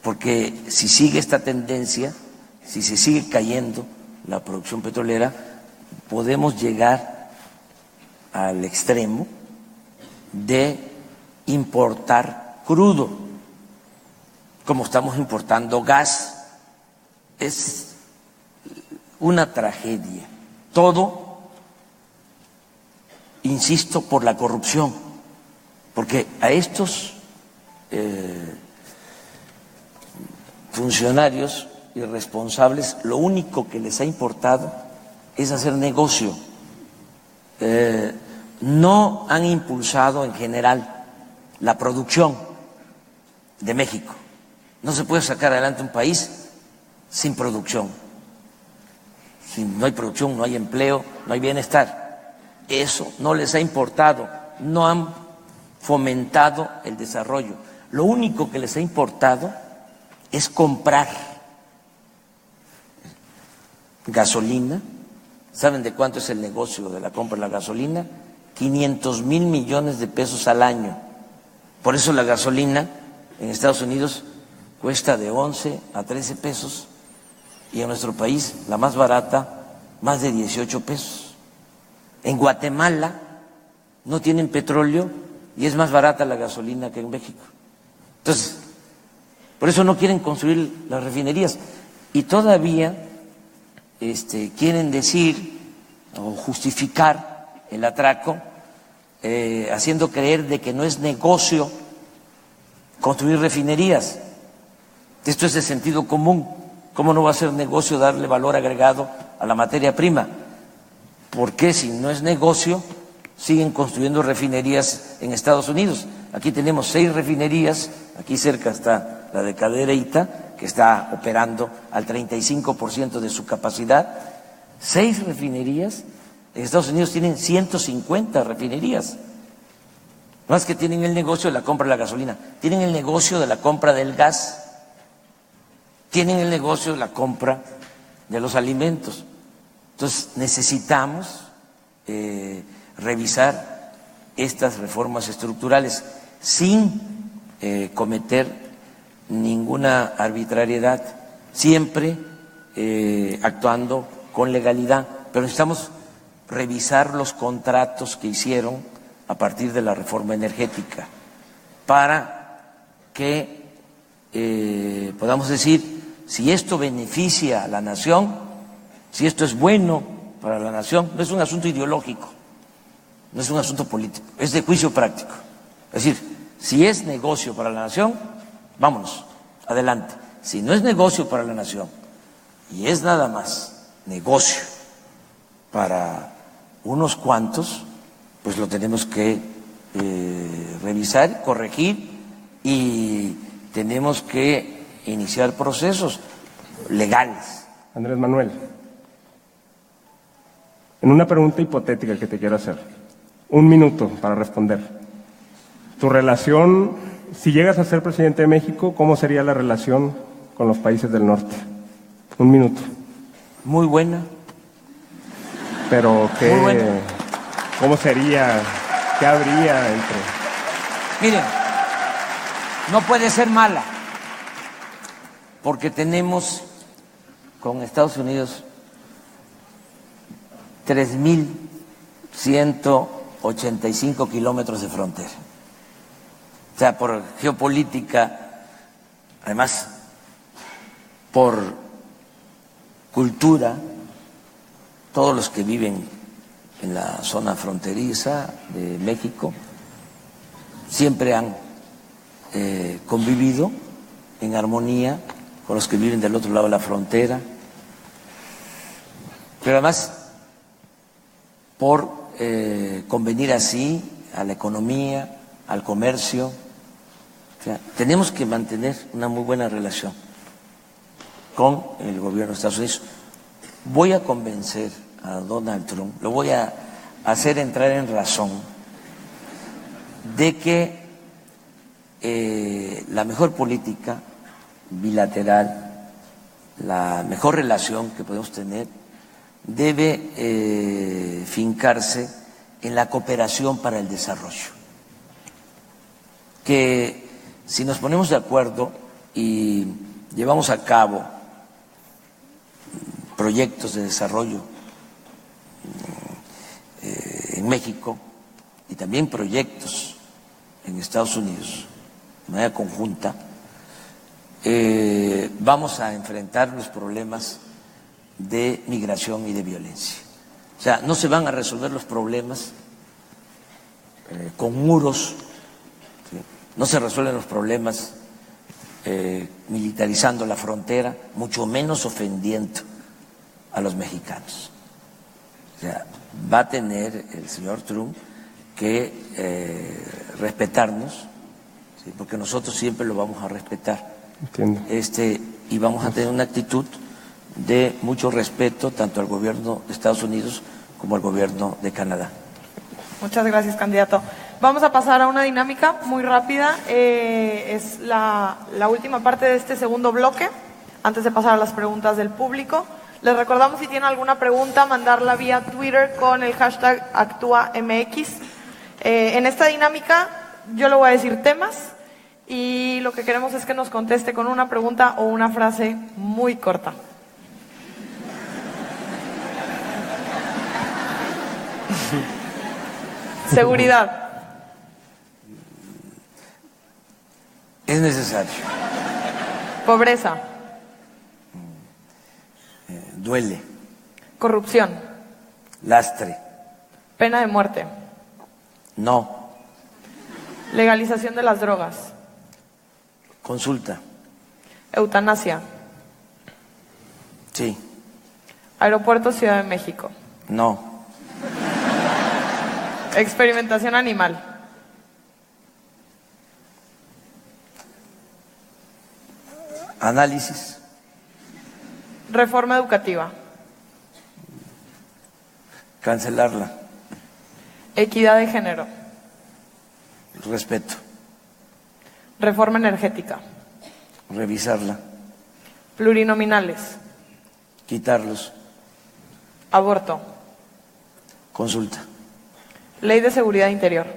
porque si sigue esta tendencia, si se sigue cayendo la producción petrolera, podemos llegar al extremo de importar crudo, como estamos importando gas. Es una tragedia. Todo, insisto, por la corrupción, porque a estos funcionarios irresponsables lo único que les ha importado es hacer negocio. No han impulsado en general la producción de México. No se puede sacar adelante un país sin producción. Si no hay producción, no hay empleo, no hay bienestar. Eso no les ha importado, no han fomentado el desarrollo. Lo único que les ha importado es comprar gasolina. ¿Saben de cuánto es el negocio de la compra de la gasolina? 500,000 millones de pesos al año. Por eso la gasolina en Estados Unidos cuesta de 11 a 13 pesos y en nuestro país la más barata más de 18 pesos. En Guatemala no tienen petróleo y es más barata la gasolina que en México. Entonces, por eso no quieren construir las refinerías y todavía quieren decir o justificar el atraco haciendo creer de que no es negocio construir refinerías. Esto es de sentido común. ¿Cómo no va a ser negocio darle valor agregado a la materia prima. ¿Por qué si no es negocio siguen construyendo refinerías en Estados Unidos? Aquí tenemos 6 refinerías, aquí cerca está la de Cadereyta, que está operando al 35% de su capacidad. 6 refinerías, en Estados Unidos tienen 150 refinerías. No es que tienen el negocio de la compra de la gasolina, tienen el negocio de la compra del gas, tienen el negocio de la compra de los alimentos. Entonces necesitamos revisar estas reformas estructurales sin cometer ninguna arbitrariedad, siempre actuando con legalidad, pero necesitamos revisar los contratos que hicieron a partir de la reforma energética para que podamos decir si esto beneficia a la nación, si esto es bueno para la nación. No es un asunto ideológico, no es un asunto político, es de juicio práctico. Es decir, si es negocio para la nación, vámonos, adelante. Si no es negocio para la nación y es nada más negocio para unos cuantos, pues lo tenemos que revisar, corregir y tenemos que iniciar procesos legales. Andrés Manuel, en una pregunta hipotética que te quiero hacer, 1 minuto para responder. Tu relación, si llegas a ser presidente de México, ¿cómo sería la relación con los países del norte? 1 minuto. Muy buena. Pero Muy buena. ¿cómo sería? ¿Qué habría entre? Miren, no puede ser mala, porque tenemos con Estados Unidos 3.185 kilómetros de frontera. O sea, por geopolítica, además por cultura, todos los que viven en la zona fronteriza de México siempre han convivido en armonía con los que viven del otro lado de la frontera, pero además por convenir así a la economía, al comercio. O sea, tenemos que mantener una muy buena relación con el gobierno de Estados Unidos. Voy a convencer a Donald Trump, lo voy a hacer entrar en razón de que la mejor política bilateral, la mejor relación que podemos tener debe fincarse en la cooperación para el desarrollo. Que si nos ponemos de acuerdo y llevamos a cabo proyectos de desarrollo en México y también proyectos en Estados Unidos de manera conjunta, vamos a enfrentar los problemas de migración y de violencia. O sea, no se van a resolver los problemas con muros, ¿sí? No se resuelven los problemas militarizando la frontera, mucho menos ofendiendo a los mexicanos. O sea, va a tener el señor Trump que respetarnos, ¿sí? Porque nosotros siempre lo vamos a respetar. Entiendo. Y vamos a tener una actitud de mucho respeto tanto al gobierno de Estados Unidos como al gobierno de Canadá. Muchas gracias, candidato. Vamos a pasar a una dinámica muy rápida. Es la última parte de este segundo bloque, antes de pasar a las preguntas del público. Les recordamos, si tienen alguna pregunta, mandarla vía Twitter con el hashtag ActúaMX. En esta dinámica yo le voy a decir temas y lo que queremos es que nos conteste con una pregunta o una frase muy corta. Seguridad. Es necesario. Pobreza. Duele. Corrupción. Lastre. Pena de muerte. No. Legalización de las drogas. Consulta. Eutanasia. Sí. Aeropuerto Ciudad de México. No. Experimentación animal. Análisis. Reforma educativa. Cancelarla. Equidad de género. Respeto. Reforma energética. Revisarla. Plurinominales. Quitarlos. Aborto. Consulta. Ley de seguridad interior.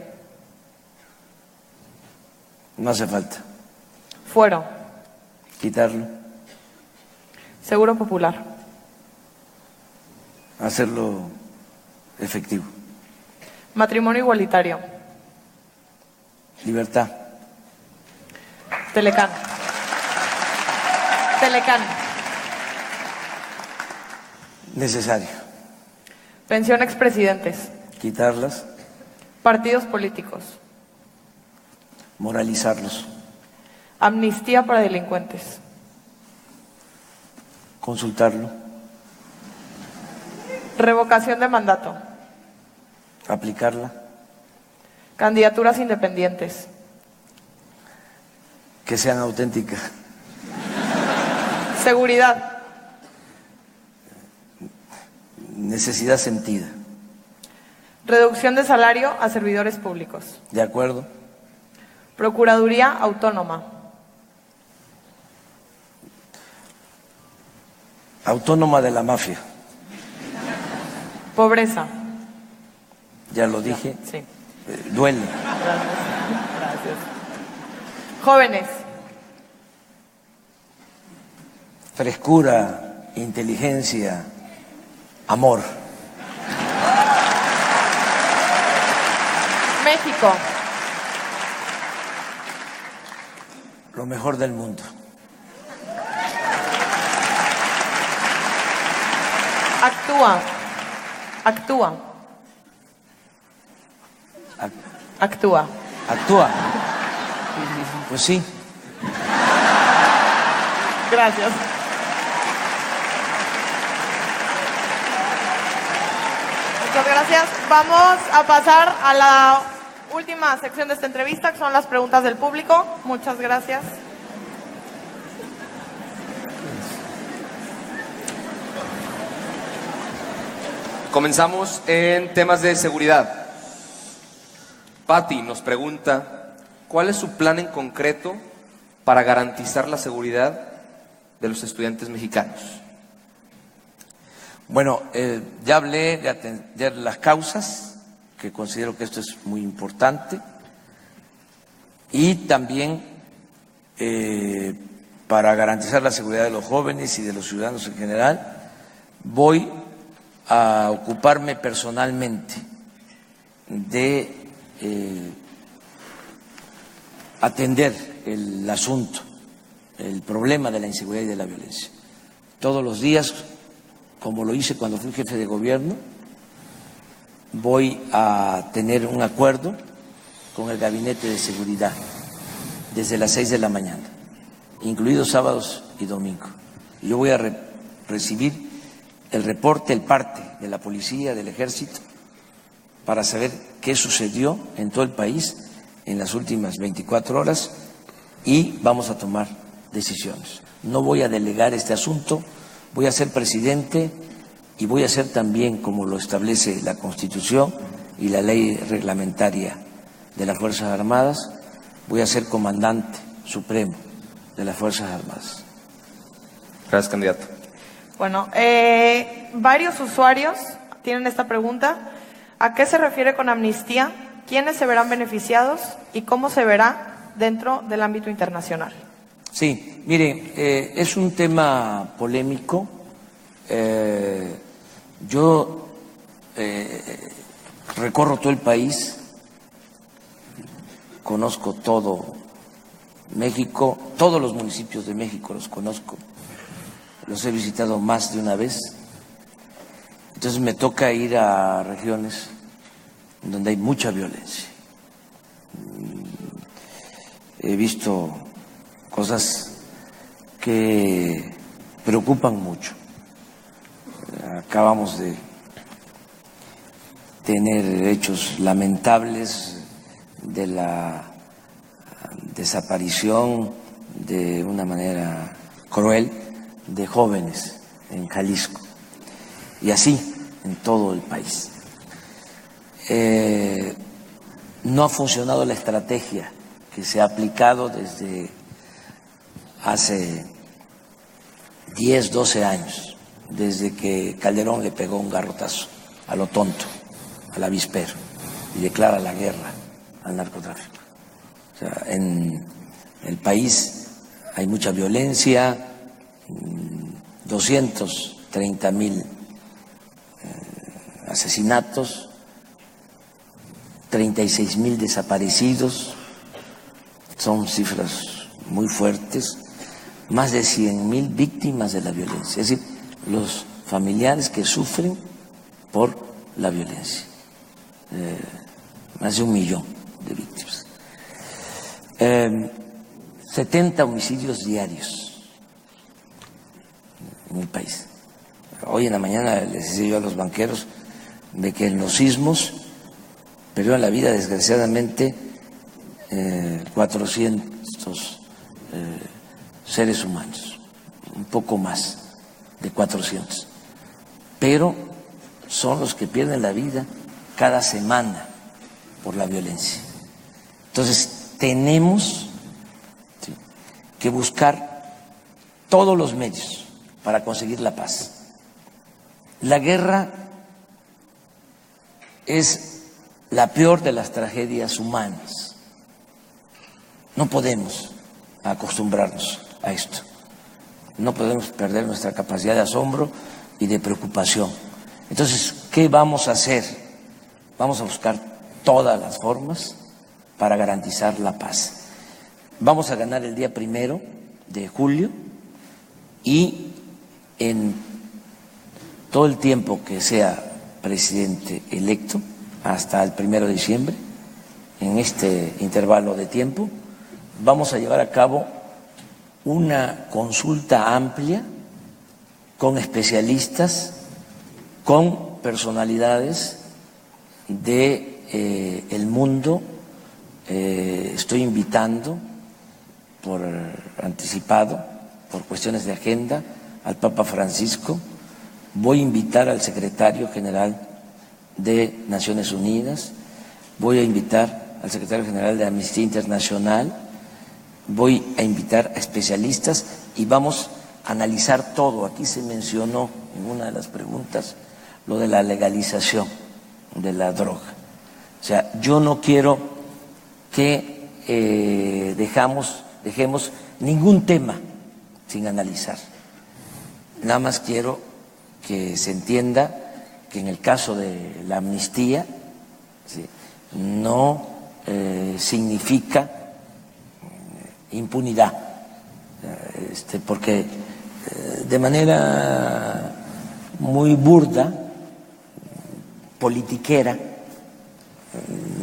No hace falta. Fuero. Quitarlo. Seguro popular. Hacerlo efectivo. Matrimonio igualitario. Libertad. Telecán. Telecán. Necesario. Pensión expresidentes. Quitarlas. Partidos políticos. Moralizarlos. Amnistía para delincuentes. Consultarlo. Revocación de mandato. Aplicarla. Candidaturas independientes. Que sean auténticas. Seguridad. Necesidad sentida. Reducción de salario a servidores públicos. ¿De acuerdo? Procuraduría autónoma. Autónoma de la mafia. Pobreza. Ya lo dije. Sí. Duele. Gracias. Jóvenes. Frescura, inteligencia, amor. México. Lo mejor del mundo. Actúa. Actúa. Actúa. Actúa. Pues sí. Gracias. Muchas gracias. Vamos a pasar a la última sección de esta entrevista, que son las preguntas del público. Muchas gracias. Comenzamos en temas de seguridad. Patti nos pregunta, ¿cuál es su plan en concreto para garantizar la seguridad de los estudiantes mexicanos? Bueno, ya hablé de atender las causas, que considero que esto es muy importante, y también para garantizar la seguridad de los jóvenes y de los ciudadanos en general, voy a ocuparme personalmente de atender el asunto, el problema de la inseguridad y de la violencia. Todos los días, como lo hice cuando fui jefe de gobierno, voy a tener un acuerdo con el Gabinete de Seguridad desde las 6 de la mañana, incluidos sábados y domingos. Y yo voy a recibir el reporte, el parte de la policía, del ejército, para saber qué sucedió en todo el país en las últimas 24 horas y vamos a tomar decisiones. No voy a delegar este asunto, voy a ser presidente y voy a ser también, como lo establece la Constitución y la ley reglamentaria de las Fuerzas Armadas, voy a ser comandante supremo de las Fuerzas Armadas. Gracias, candidato. Bueno, varios usuarios tienen esta pregunta. ¿A qué se refiere con amnistía? ¿Quiénes se verán beneficiados? ¿Y cómo se verá dentro del ámbito internacional? Sí, mire, es un tema polémico. Yo recorro todo el país, conozco todo México, todos los municipios de México los conozco. Los he visitado más de una vez, entonces me toca ir a regiones donde hay mucha violencia. He visto cosas que preocupan mucho. acabamos de tener hechos lamentables de la desaparición de una manera cruel de jóvenes en Jalisco y así en todo el país. No ha funcionado la estrategia que se ha aplicado desde hace 10, 12 años, desde que Calderón le pegó un garrotazo a lo tonto, al avispero, y declara la guerra al narcotráfico. O sea, en el país hay mucha violencia, 230,000 asesinatos, 36,000 desaparecidos, son cifras muy fuertes, más de 100,000 víctimas de la violencia, es decir, los familiares que sufren por la violencia, más de 1 millón de víctimas. 70 homicidios diarios en el país. Hoy en la mañana les decía yo a los banqueros de que en los sismos perdieron la vida desgraciadamente 400 seres humanos, un poco más de 400, pero son los que pierden la vida cada semana por la violencia. Entonces tenemos que buscar todos los medios para conseguir la paz. La guerra es la peor de las tragedias humanas. No podemos acostumbrarnos a esto. No podemos perder nuestra capacidad de asombro y de preocupación. Entonces, ¿qué vamos a hacer? Vamos a buscar todas las formas para garantizar la paz. Vamos a ganar el día 1 de julio y en todo el tiempo que sea presidente electo, hasta el 1 de diciembre, en este intervalo de tiempo, vamos a llevar a cabo una consulta amplia con especialistas, con personalidades del mundo. Estoy invitando por anticipado, por cuestiones de agenda, al Papa Francisco. Voy a invitar al secretario general de Naciones Unidas, voy a invitar al secretario general de Amnistía Internacional, voy a invitar a especialistas y vamos a analizar todo. Aquí se mencionó en una de las preguntas lo de la legalización de la droga. O sea, yo no quiero que dejemos ningún tema sin analizar. Nada más quiero que se entienda que en el caso de la amnistía, ¿sí?, no significa impunidad, porque de manera muy burda, politiquera,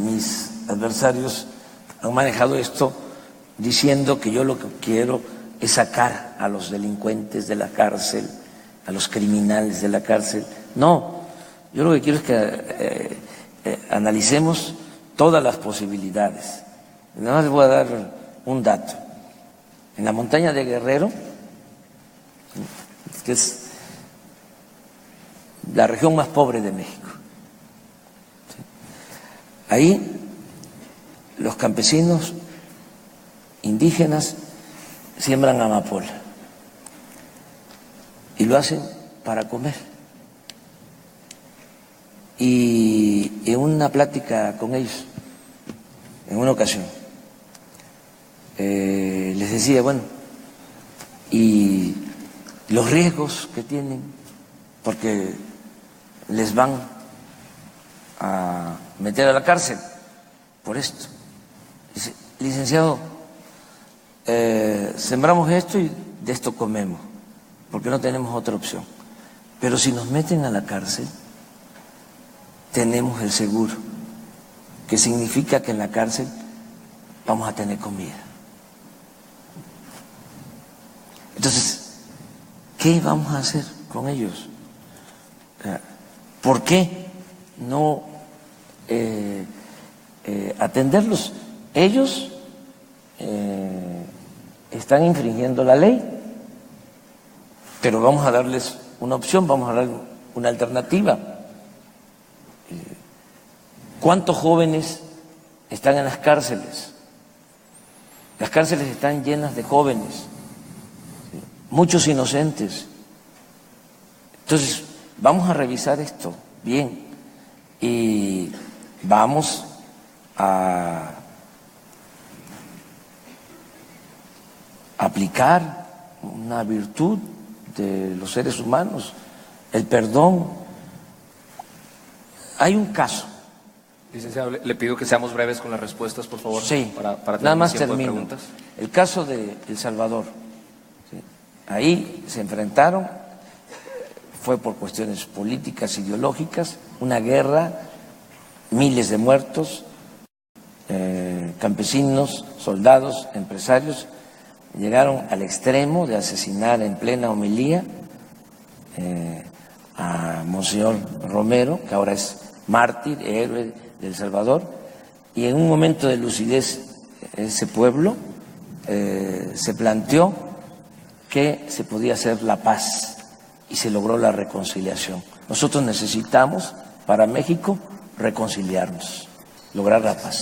mis adversarios han manejado esto diciendo que yo lo que quiero es sacar a los delincuentes de la cárcel, a los criminales de la cárcel. No, yo lo que quiero es que analicemos todas las posibilidades. Nada más les voy a dar un dato. En la montaña de Guerrero, que es la región más pobre de México, ahí los campesinos indígenas siembran amapola y lo hacen para comer. Y en una plática con ellos, en una ocasión, les decía, bueno, y los riesgos que tienen, porque les van a meter a la cárcel por esto. Dice, licenciado, sembramos esto y de esto comemos, porque no tenemos otra opción. Pero si nos meten a la cárcel, tenemos el seguro, que significa que en la cárcel vamos a tener comida. Entonces, ¿qué vamos a hacer con ellos? ¿Por qué no atenderlos? Ellos están infringiendo la ley, pero vamos a darles una opción, vamos a darles una alternativa. ¿Cuántos jóvenes están en las cárceles? Las cárceles están llenas de jóvenes, muchos inocentes. Entonces, vamos a revisar esto bien y vamos a aplicar una virtud de los seres humanos, el perdón. Hay un caso. Licenciado, le pido que seamos breves con las respuestas, por favor. Sí, para tener nada más tiempo de termino. preguntas. El caso de El Salvador. ¿Sí? Ahí se enfrentaron, fue por cuestiones políticas, ideológicas, una guerra, miles de muertos, campesinos, soldados, empresarios, llegaron al extremo de asesinar en plena homilía a Monseñor Romero, que ahora es mártir, héroe de El Salvador, y en un momento de lucidez ese pueblo se planteó que se podía hacer la paz y se logró la reconciliación. Nosotros necesitamos para México reconciliarnos, lograr la paz.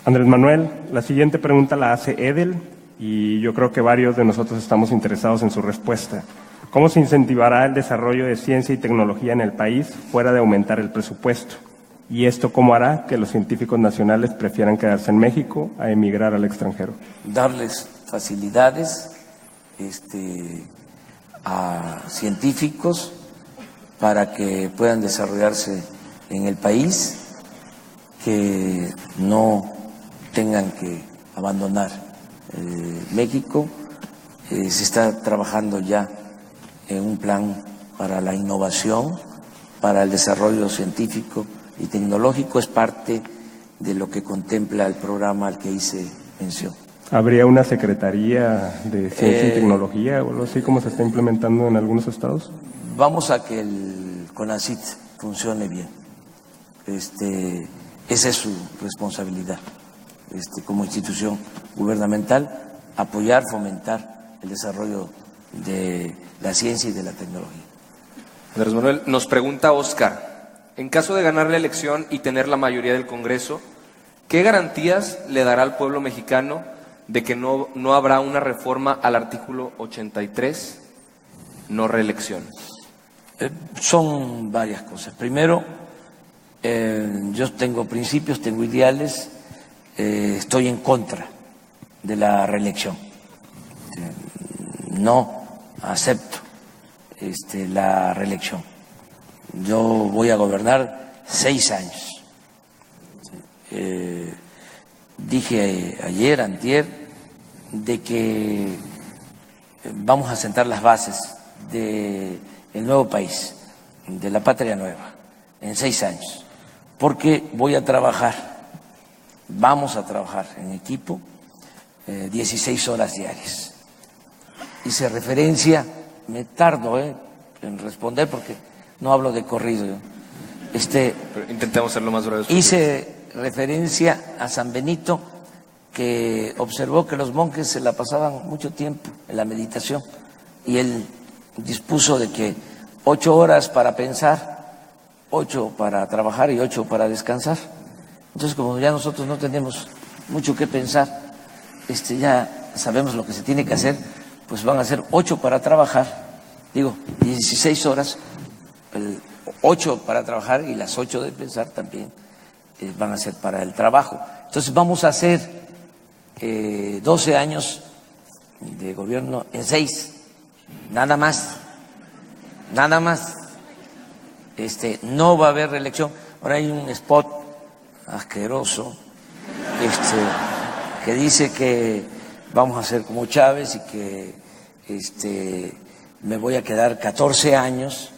Andrés Manuel, la siguiente pregunta la hace Edel y yo creo que varios de nosotros estamos interesados en su respuesta. ¿Cómo se incentivará el desarrollo de ciencia y tecnología en el país fuera de aumentar el presupuesto? ¿Y esto cómo hará que los científicos nacionales prefieran quedarse en México a emigrar al extranjero? Darles facilidades a científicos para que puedan desarrollarse en el país, que no tengan que abandonar México. Se está trabajando ya en un plan para la innovación, para el desarrollo científico y tecnológico. Es parte de lo que contempla el programa al que hice mención. ¿Habría una secretaría de ciencia y tecnología o algo así como se está implementando en algunos estados? Vamos a que el CONACYT funcione bien. Esa es su responsabilidad como institución gubernamental, apoyar, fomentar el desarrollo de la ciencia y de la tecnología. Andrés Manuel, nos pregunta Oscar, en caso de ganar la elección y tener la mayoría del Congreso, ¿qué garantías le dará al pueblo mexicano de que no habrá una reforma al artículo 83, no reelección? Son varias cosas. Primero, yo tengo principios, tengo ideales, estoy en contra de la reelección. No acepto la reelección. Yo voy a gobernar 6 años. Dije ayer, antier, de que vamos a sentar las bases del nuevo país, de la patria nueva, en 6 años, porque voy a trabajar, vamos a trabajar en equipo 16 horas diarias. Hice referencia, me tardo en responder porque no hablo de corrido. Pero intentemos ser lo más breves. Hice referencia a San Benito, que observó que los monjes se la pasaban mucho tiempo en la meditación y él dispuso de que 8 horas para pensar, 8 para trabajar y 8 para descansar. Entonces, como ya nosotros no tenemos mucho que pensar, ya sabemos lo que se tiene que hacer, pues van a ser 8 para trabajar, 16 horas, 8 para trabajar y las 8 de pensar también van a ser para el trabajo. Entonces vamos a hacer 12 años de gobierno en 6, nada más. No va a haber reelección. Ahora hay un spot asqueroso que dice que vamos a ser como Chávez y que me voy a quedar 14 años.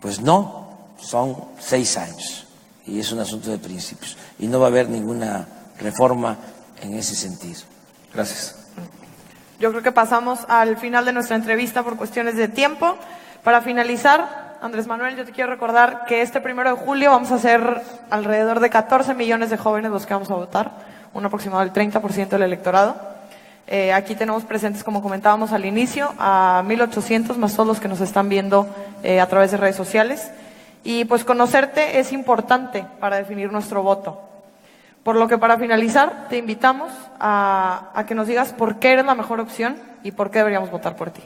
Pues no, son 6 años y es un asunto de principios y no va a haber ninguna reforma en ese sentido. Gracias. Yo creo que pasamos al final de nuestra entrevista por cuestiones de tiempo. Para finalizar, Andrés Manuel, yo te quiero recordar que este 1 de julio vamos a ser alrededor de 14 millones de jóvenes los que vamos a votar, un aproximado del 30% del electorado. Aquí tenemos presentes, como comentábamos al inicio, a 1,800 más todos los que nos están viendo a través de redes sociales. Y pues conocerte es importante para definir nuestro voto. Por lo que para finalizar, te invitamos a que nos digas por qué eres la mejor opción y por qué deberíamos votar por ti.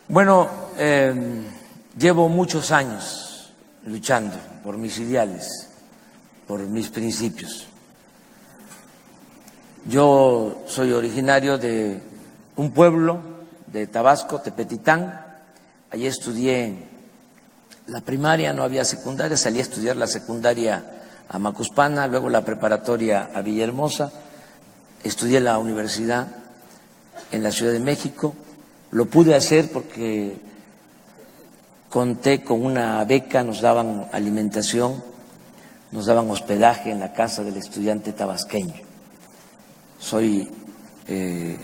Bueno, llevo muchos años luchando por mis ideales, por mis principios. Yo soy originario de un pueblo de Tabasco, Tepetitán. Allí estudié la primaria, no había secundaria, salí a estudiar la secundaria a Macuspana, luego la preparatoria a Villahermosa. Estudié la universidad en la Ciudad de México. Lo pude hacer porque conté con una beca, nos daban alimentación, nos daban hospedaje en la casa del estudiante tabasqueño. Soy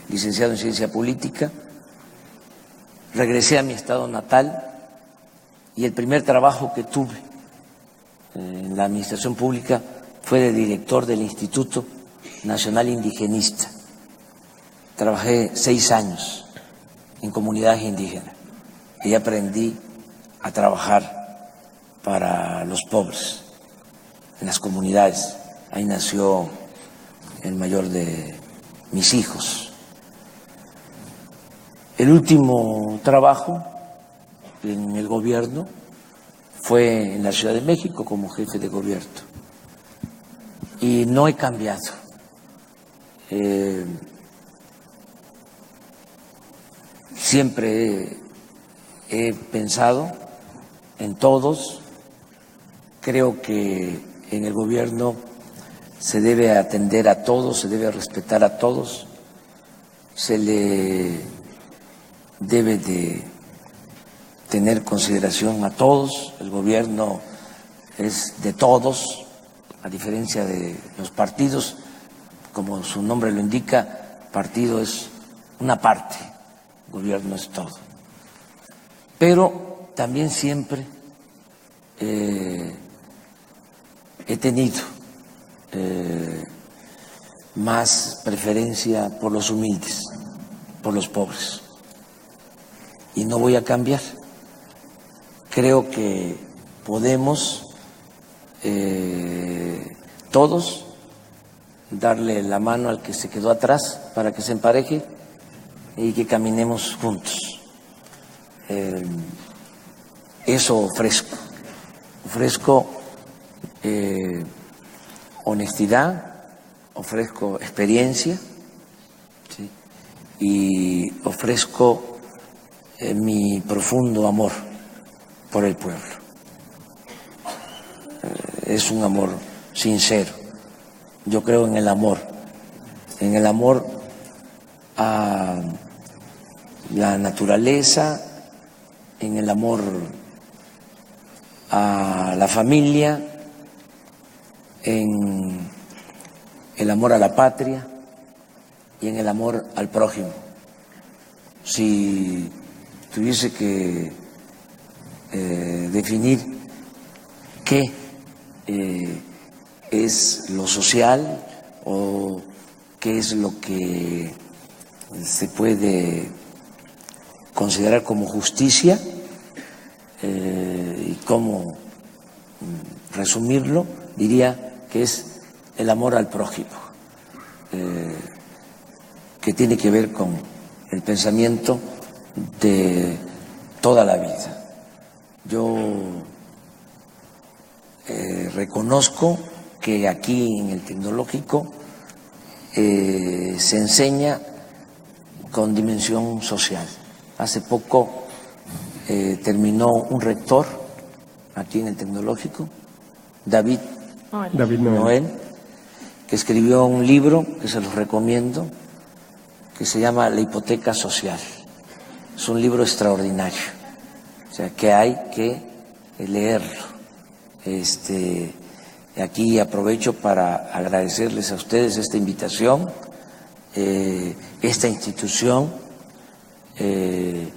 licenciado en Ciencia Política, regresé a mi estado natal y el primer trabajo que tuve en la administración pública fue de director del Instituto Nacional Indigenista. Trabajé 6 años en comunidades indígenas y aprendí a trabajar para los pobres en las comunidades. Ahí nació el mayor de mis hijos. El último trabajo en el gobierno fue en la Ciudad de México como jefe de gobierno y no he cambiado. Siempre he pensado en todos. Creo que en el gobierno se debe atender a todos, se debe respetar a todos, se le debe de tener consideración a todos. El gobierno es de todos, a diferencia de los partidos, como su nombre lo indica, partido es una parte, gobierno es todo. Pero también siempre he tenido más preferencia por los humildes, por los pobres. Y no voy a cambiar. Creo que podemos todos darle la mano al que se quedó atrás para que se empareje y que caminemos juntos. Eso ofrezco. Ofrezco honestidad, ofrezco experiencia, ¿sí? Y ofrezco mi profundo amor por el pueblo. Es un amor sincero. Yo creo en el amor a la naturaleza, en el amor a la familia, en el amor a la patria y en el amor al prójimo. Si tuviese que definir qué es lo social o qué es lo que se puede considerar como justicia y cómo resumirlo, diría que es el amor al prójimo, que tiene que ver con el pensamiento de toda la vida. Yo reconozco que aquí en el Tecnológico se enseña con dimensión social. Hace poco terminó un rector aquí en el Tecnológico, David Noel, que escribió un libro que se los recomiendo, que se llama La hipoteca social. Es un libro extraordinario, o sea, que hay que leerlo. Aquí aprovecho para agradecerles a ustedes esta invitación, esta institución que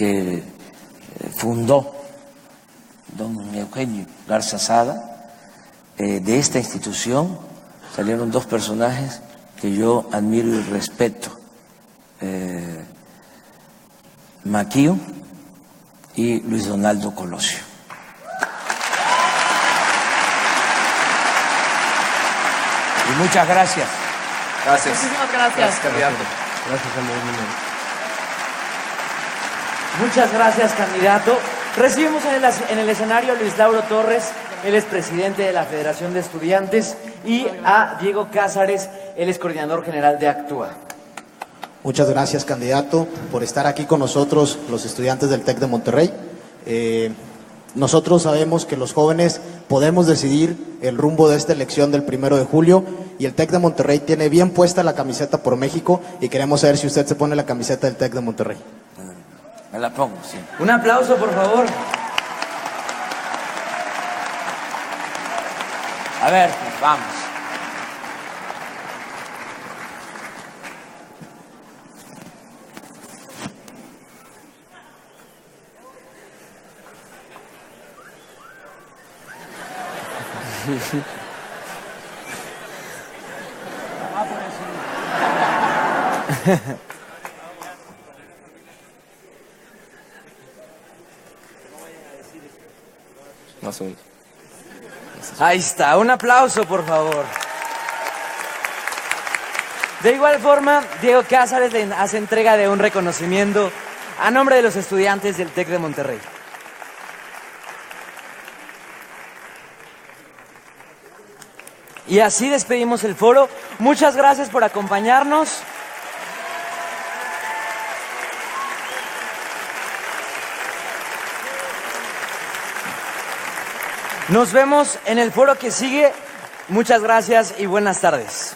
que fundó don Eugenio Garza Sada, de esta institución salieron dos personajes que yo admiro y respeto, Maquío y Luis Donaldo Colosio. Y muchas gracias. Gracias. Muchísimas gracias. Candidato. Gracias, Andrés Manuel. Muchas gracias, candidato. Recibimos en el escenario a Luis Lauro Torres, él es presidente de la Federación de Estudiantes, y a Diego Cázares, él es coordinador general de Actúa. Muchas gracias, candidato, por estar aquí con nosotros, los estudiantes del TEC de Monterrey. Nosotros sabemos que los jóvenes podemos decidir el rumbo de esta elección del 1 de julio y el TEC de Monterrey tiene bien puesta la camiseta por México y queremos saber si usted se pone la camiseta del TEC de Monterrey. Me la pongo, sí. Un aplauso, por favor. A ver, pues vamos. Más o menos. Ahí está, un aplauso, por favor. De igual forma, Diego Cázares le hace entrega de un reconocimiento a nombre de los estudiantes del TEC de Monterrey. Y así despedimos el foro. Muchas gracias por acompañarnos. Nos vemos en el foro que sigue. Muchas gracias y buenas tardes.